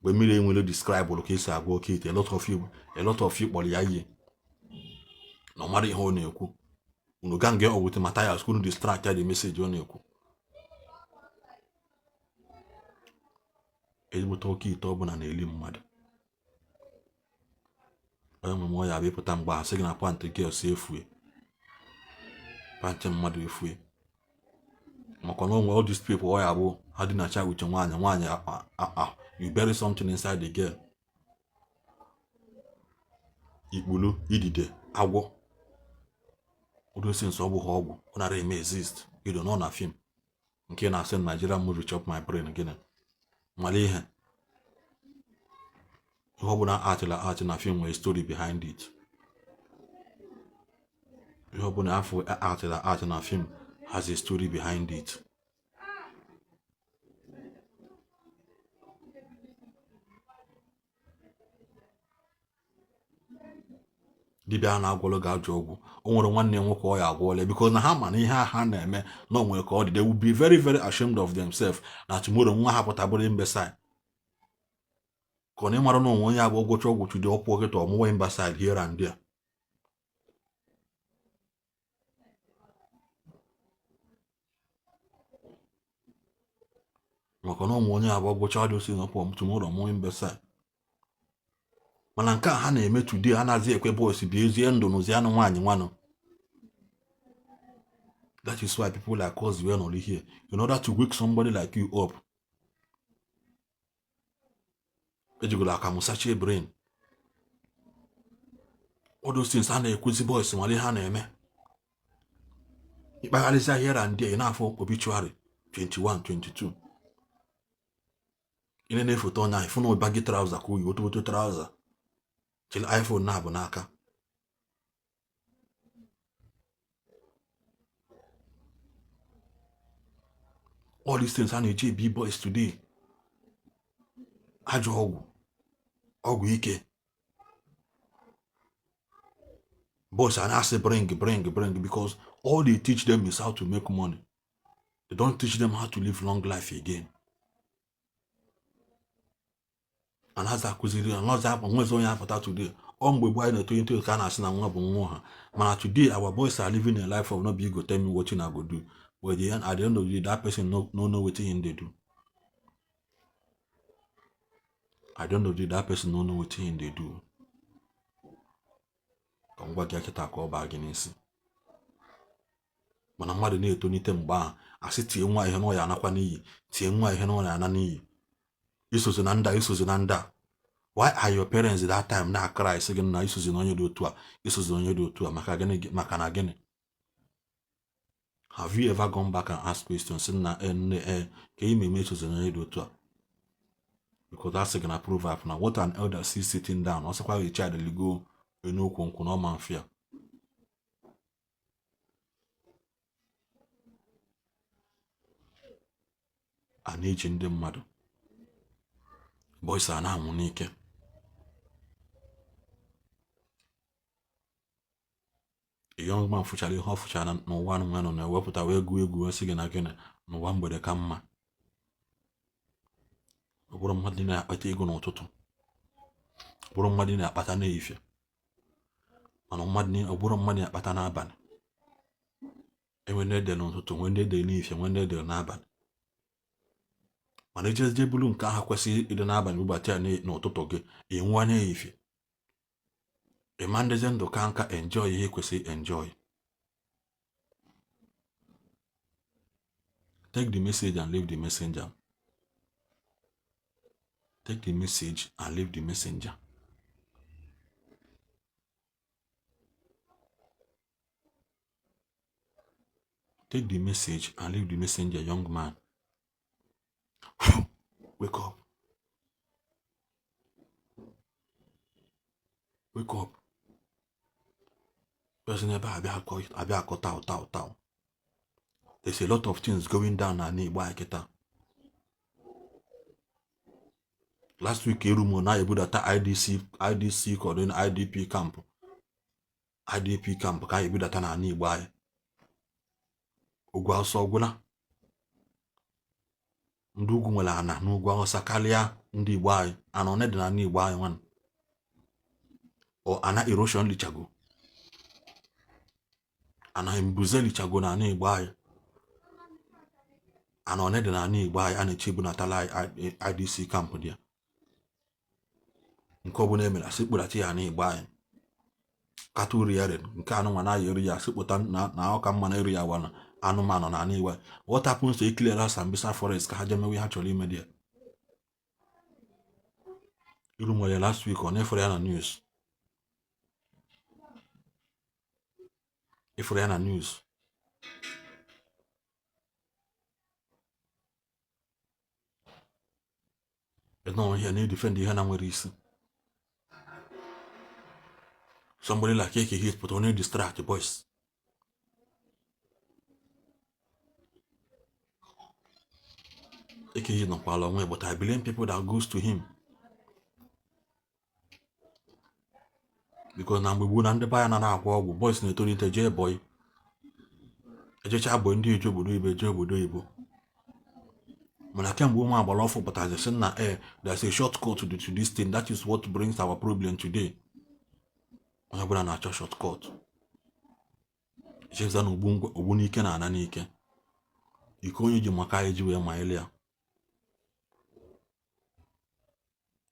Mgbe mmiri enwere describe ka esi agwa oke ite, a lot of you kpọrọ ya ihe na ọ mara ihe ọ na-ekwu. Unu ga nge ọwụte Matthias unu distract ya the message ọ na-ekwu. Ezigbote oke ite ọbụla na-eli mmadụ. Onye mmụọ ya bịpụta mgbe a sị gị na pantị girls efue, pantị mmadụ efue. Maka na onwe all these people ọ ya bụ ha dị na cha uche nwaanyị you bury something inside the girl. Ikpulu, idide, agwọ, those things ọ bụghị ọgwụ, ọ nara eme exist. You don't know na film nke na-asị Nigeria movie chop my brain gịnị mali ihe ọ bụla art na film nwere story behind it. Ihe ọ bụla afọ art na film has a story behind it. Dibịa na-agwọlụ ga-ajụ ọgwụ, o nwere nwanne nwoke ọ ya agwọla because na ha ma na ihe ha na-eme na onwere ka ọ dị. They will be very very ashamed of themselves na tomorrow nwa ha pụtabụrụ imbecile. Ka ọ na ịmara na onwe onye abụ ọgwụcha ọgwụ chụdị ọpụ kịta ọmụwa imbecile here and there. Maka na onwe onye abụ ọgwụcha ọdị osi na ọpụ tomorrow ọmụwa imbecile. Mana nke a ha na-eme today ha na-azị ekwe boys bi ezie ndụ n'ozi anụ nwaanyị nwanụ. That is why people like us were not here in order to wake somebody like you up. Ejigola aka musachi brain. All those things ha na-ekwuzi boys nwale ha na-eme. Ikpagharịza here and there n'afọ obituary 21, 22. Ine na-efoto ọnya ifu na baggy trouser ka oyi otoboto trouser. Till iPhone na-abụ n'aka. All these things ha na-eji ebi boys today. Ajọ ọgwụ ike. Boys are not bring because all they teach them is how to make money. They don't teach them how to live long life again. And as akụziri another nwezi onye apụta today ọ mgbe gbaa na 20 ka a na-asị na nwa bụ nwa ha. Mana today our boys are living a life of no be go tell me what you go do, but at the end of the day that person no know what him they do. At the end of the day that person no know what him they do. Ka ngwa gị akịta ka ọ baa gị n'isi. Mana mmadụ na-etonite mgbe a asị tie nwa ihe na ọ ya anakwa n'iyi, tie nwa ihe na ọ ya ana n'iyi. Isozi na nda. Why are your parents at that time na cry saying na isozi na onye dị otu a maka na gịnị? Have you ever gone back and asked questions saying na ka ime isozi na onye dị otu a? Because that's gonna prove up now. What an elder sees sitting down. Also quite a child will go enokwu no man fear. A na-eji ndị mmadụ. Boys are na-anwụ n'ike. A young man fụchara ihe ọ fụchara n'ụwa anụmanụ na-ewepụta wee gụọ egwu wee sị gị na gịnị n'ụwa mgbede ka mma. Ọ bụrụ mmadụ na-akpata ego n'ụtụtụ, ọ bụrụ mmadụ na-akpata n'ehihie, mana ọ bụrụ mmadụ na-akpata n'abalị. Enwe ndị ede n'ụtụtụ, nwe ndị ede n'ehihie, nwe ndị ede n'abalị. Mana ejeje bulu nke ahụ kwesịrị ịdị n'abalị ụbọchị a n'ụtụtụ gị enwe n'ehihie. Ịma ndezi ndụ ka nka enjoy ihe kwesịrị enjoy. Take the message and leave the messenger. Take the message and leave the messenger. Take the message and leave the messenger, young man. Wake up. Wake up. Person never tau. There's a lot of things going down na Igbo Akita. last week erumo na ebudata IDC kodon IDP camp ka ebudata na Igbo anyị ugwu Awụsa ọgwụla ndị ugwu nwere ana n'ugwu Awụsa karịa ndị Igbo anyị ana one dị na Igbo anyị nwan o ana erosion lichago ana embuze lichago na Igbo anyị ana one dị na Igbo anyị a na-echebu na tala IDC camp dị nke ọbụla emere asị kpụrata ya na Igbo anyị kata uri ya red nke anụmanụ na eri ya asịkpụta na ọka mma na eri ya wana anụmanụ na Igbo. What happens to clear Sambisa forest ka ha jemewe ha chọrọ ime dị iru nwere last week ọ na-efere ya na news efere ya na news no here na defend ihe na nwere isi somebody like Eke hit but only distract the boys. Eke hit no long way, but I blame people that goes to him. Because now we wouldn't buy another boys in the Tony J boy. A just boy Ndi Igbo. When I can't go more about lawful, but as I said now, there's a shortcut to this thing. That is what brings our problem today. I'm going to na-achọ shortcut. Chefza na ogbu n'ike na ana n'ike. Ike onye ji maka eji wee ma elia.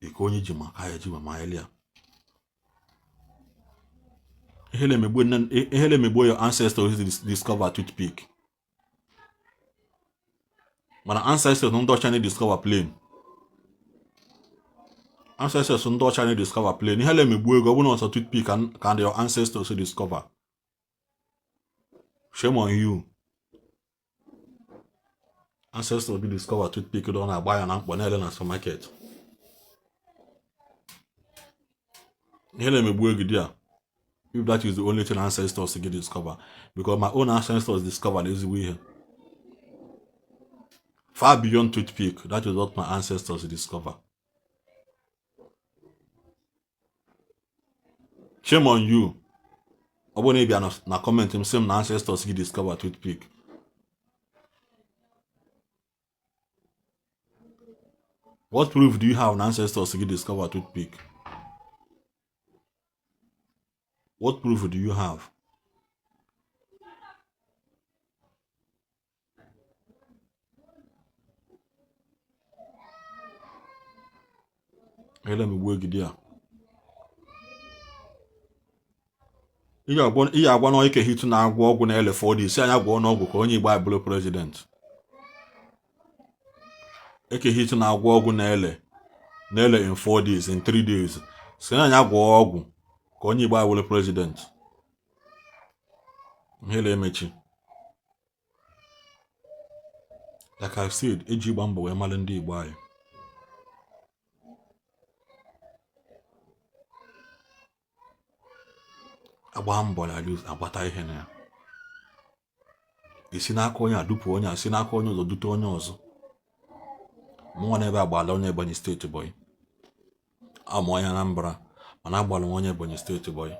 Ike onye ji maka eji wee ma elia. Ehele megbo your ancestors discover toothpick. Mana ancestors don't touch any discover plane. Ancestors don't touch any discover plane. Ehele megbo ego obu no toothpick can your ancestors discover. Shame on you. Ancestors be discover toothpick don't buy an amp na na supermarket. Ehele megbo ego dia. If that is the only thing ancestors to get discovered, because my own ancestors discovered is way far beyond toothpick. That is what my ancestors discover. Shame on you. Obone be na comment him same ancestors he discover toothpick. What proof do you have ancestors he discover toothpick? What proof do you have? Let me work there. Iya agwa no ike hit na agwa ogwu na ele 4D. Si anya agwa no ogwu ka onye Igbo abụrụ president. Eke hit na agwa ogwu na ele in 4 days, in 3 days. Si anya agwa ogwu ka onye Igbo abụrụ president. Hele emechi. Like I said, eji gba mbọ wee mara ndị Igbo anyị. Agba mbọ la lose agbata ihe na ya. Isi n'aka onye adupu onye, isi n'aka onye ọzọ dute onye ọzọ. Mụnwa na ebe agbala onye Ebonyi steeti boy. Ama onye Anambra, mana agbala onye Ebonyi steeti boy.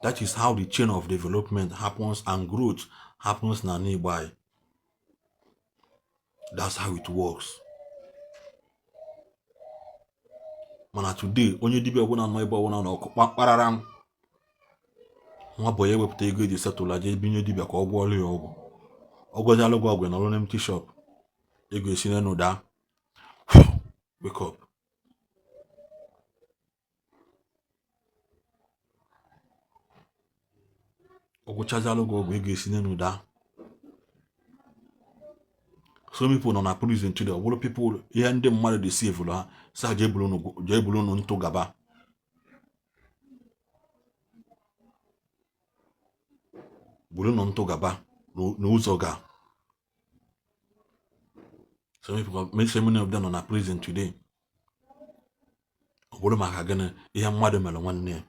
That is how the chain of development happens and growth happens na Igbo anyị. That's how it works. Mana today, onye dibịa ọbụla nọ ebe ọbụla nọ kpakparara nwa boy ewepụta ego eji setụla je binye dibịa ka ọ gwọọlụ ya ọgwụ. Ọgọzialụ gị ọgwụ nọrọ n'empty shop. Ego esi n'enu daa. Wake up. Ọgwụchazialụ gị ọgwụ ego esi n'enu daa. Some people nọ na prison today. Ọ bụrụ people ihe ndị mmadụ deceive ha. Sa je bulu nu ntụ gaba. Bulu nu ntụ gaba n'ụzọ ga. Some people, many of them nọ na prison today. Ọ bụrụ maka gịnị ihe mmadụ mere nwanne ya.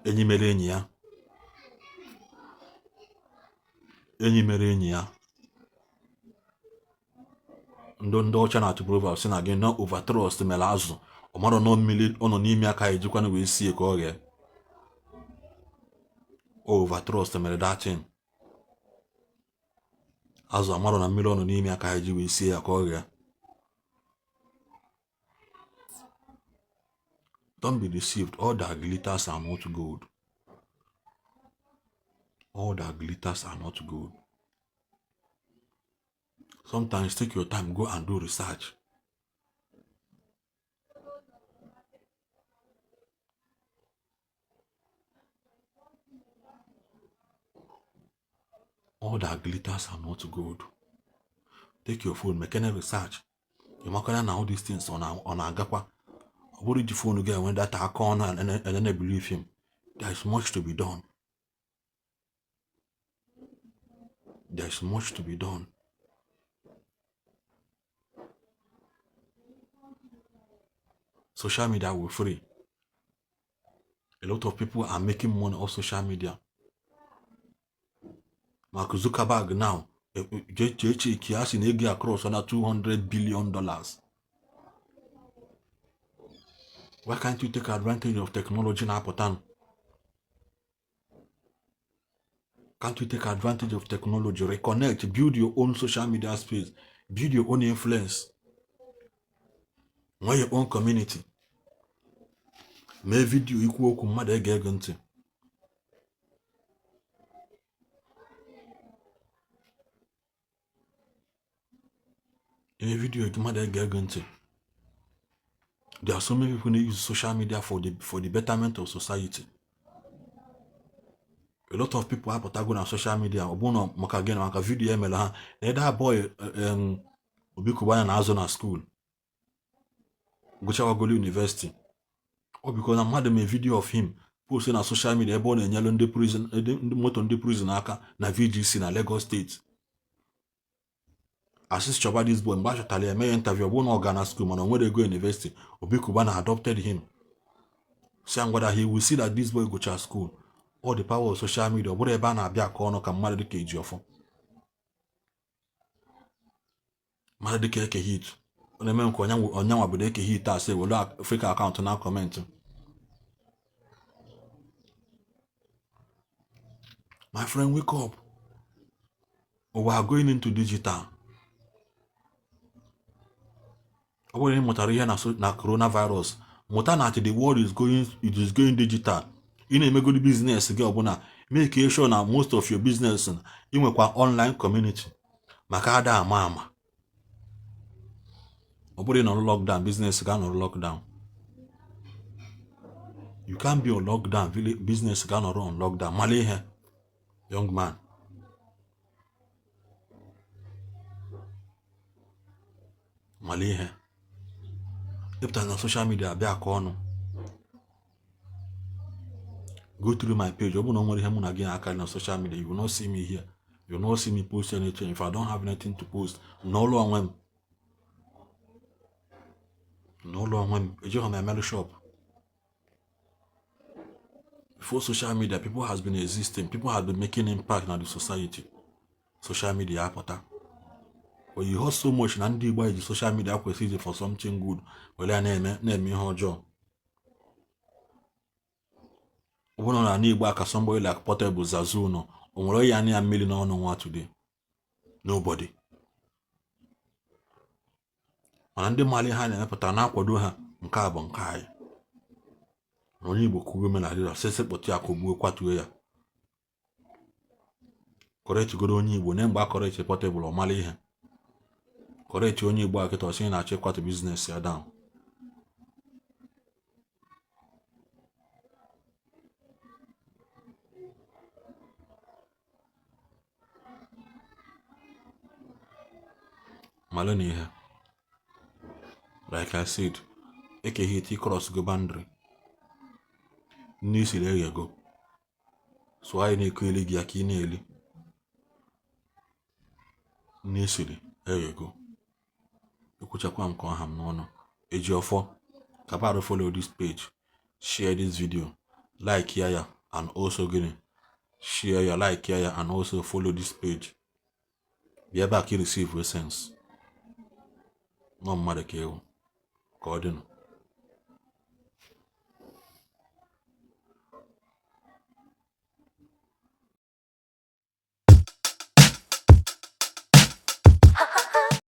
Enyi mere enyi ya. Enyi mere enyi ya. ndị ọcha na-atụ proverb sị na gị no over trust mere azụ ọmara nọ mmiri ọ nọ n'ime aka ejikwana wee sie ka ọ ghee. Over trust mere datin azụ amara na mmiri ọ nọ n'ime aka eji wee sie ya ka ọ ghee. Don't be deceived. All that glitters are not gold. All that glitters are not gold. Sometimes take your time, go and do research. All that glitters are not gold. Take your phone, make any research. You make now all these things on Agapa. What did your phone get when that corner and then they believe him? There is much to be done. There is much to be done. Social media will free. A lot of people are making money off social media. Mark Zuckerberg now, he has in Egi across under $200 billion. Why can't you take advantage of technology now, Potan? Can't you take advantage of technology? Reconnect, build your own social media space, build your own influence, know your own community. Make video equal to mother gegante. In a video, mother gegante. There are so many people who use social media for the betterment of society. A lot of people have go on social media. Obono maka maka video emela ha. That boy obikubana na azo na school. Gochawa Goli University. Or because I'm had a video of him posting on social media born in yellow the prison the motor in the prison aka na VGC na Lagos State. Assist Choba this boy Mbasha Talia may interview one organ school man when they go university. Obikubana adopted him. Saying whether he will see that this boy go to school. All the power of social media, whatever na bia corner can marry the cage of marry the cake hit. On the men on your abudeke hit, I say, well, Africa account now comment. My friend, wake up. We are going into digital. Our motaria na coronavirus. Motana the world is going digital. In a good business, make sure now most of your business in online community. Makada mama. Nobody on lockdown, business can on lockdown. You can't be on lockdown, business can on lockdown. Malay, young man. Malay. If on social media, be a corner. Go through my page. Open on him again. I can on social media. You will not see me here. You will not see me post anything. If I don't have anything to post, no long when. No long when. You have my mail shop. Before social media, people has been existing. People have been making impact on the society. Social media, apata. When you heard so much, Ndi Igbo is social media acquisition for something good. Well, I name me her job. When on Ndi Igbo aka somebody like Portable Zazuno, or a million on what today? Nobody. And the Mali hand and Patana do her carbon kai. Only book women are the assessed but Yakubu Quatuya. Correct good on you, name back correct Portable or Mali. Correct you only back at or saying I check what business you're down. Maloney here. Like I said, eke hit cross go boundary. Nisi there you go. So I need to gi akineli. Nisi there you go. You could check one con ham no. Ejiofo. Kabaro follow this page. Share this video. Like here and also getting. Share your like here and also follow this page. Be back here receive resembles. nọ mmadụ ka ewu ka ọ dịnụ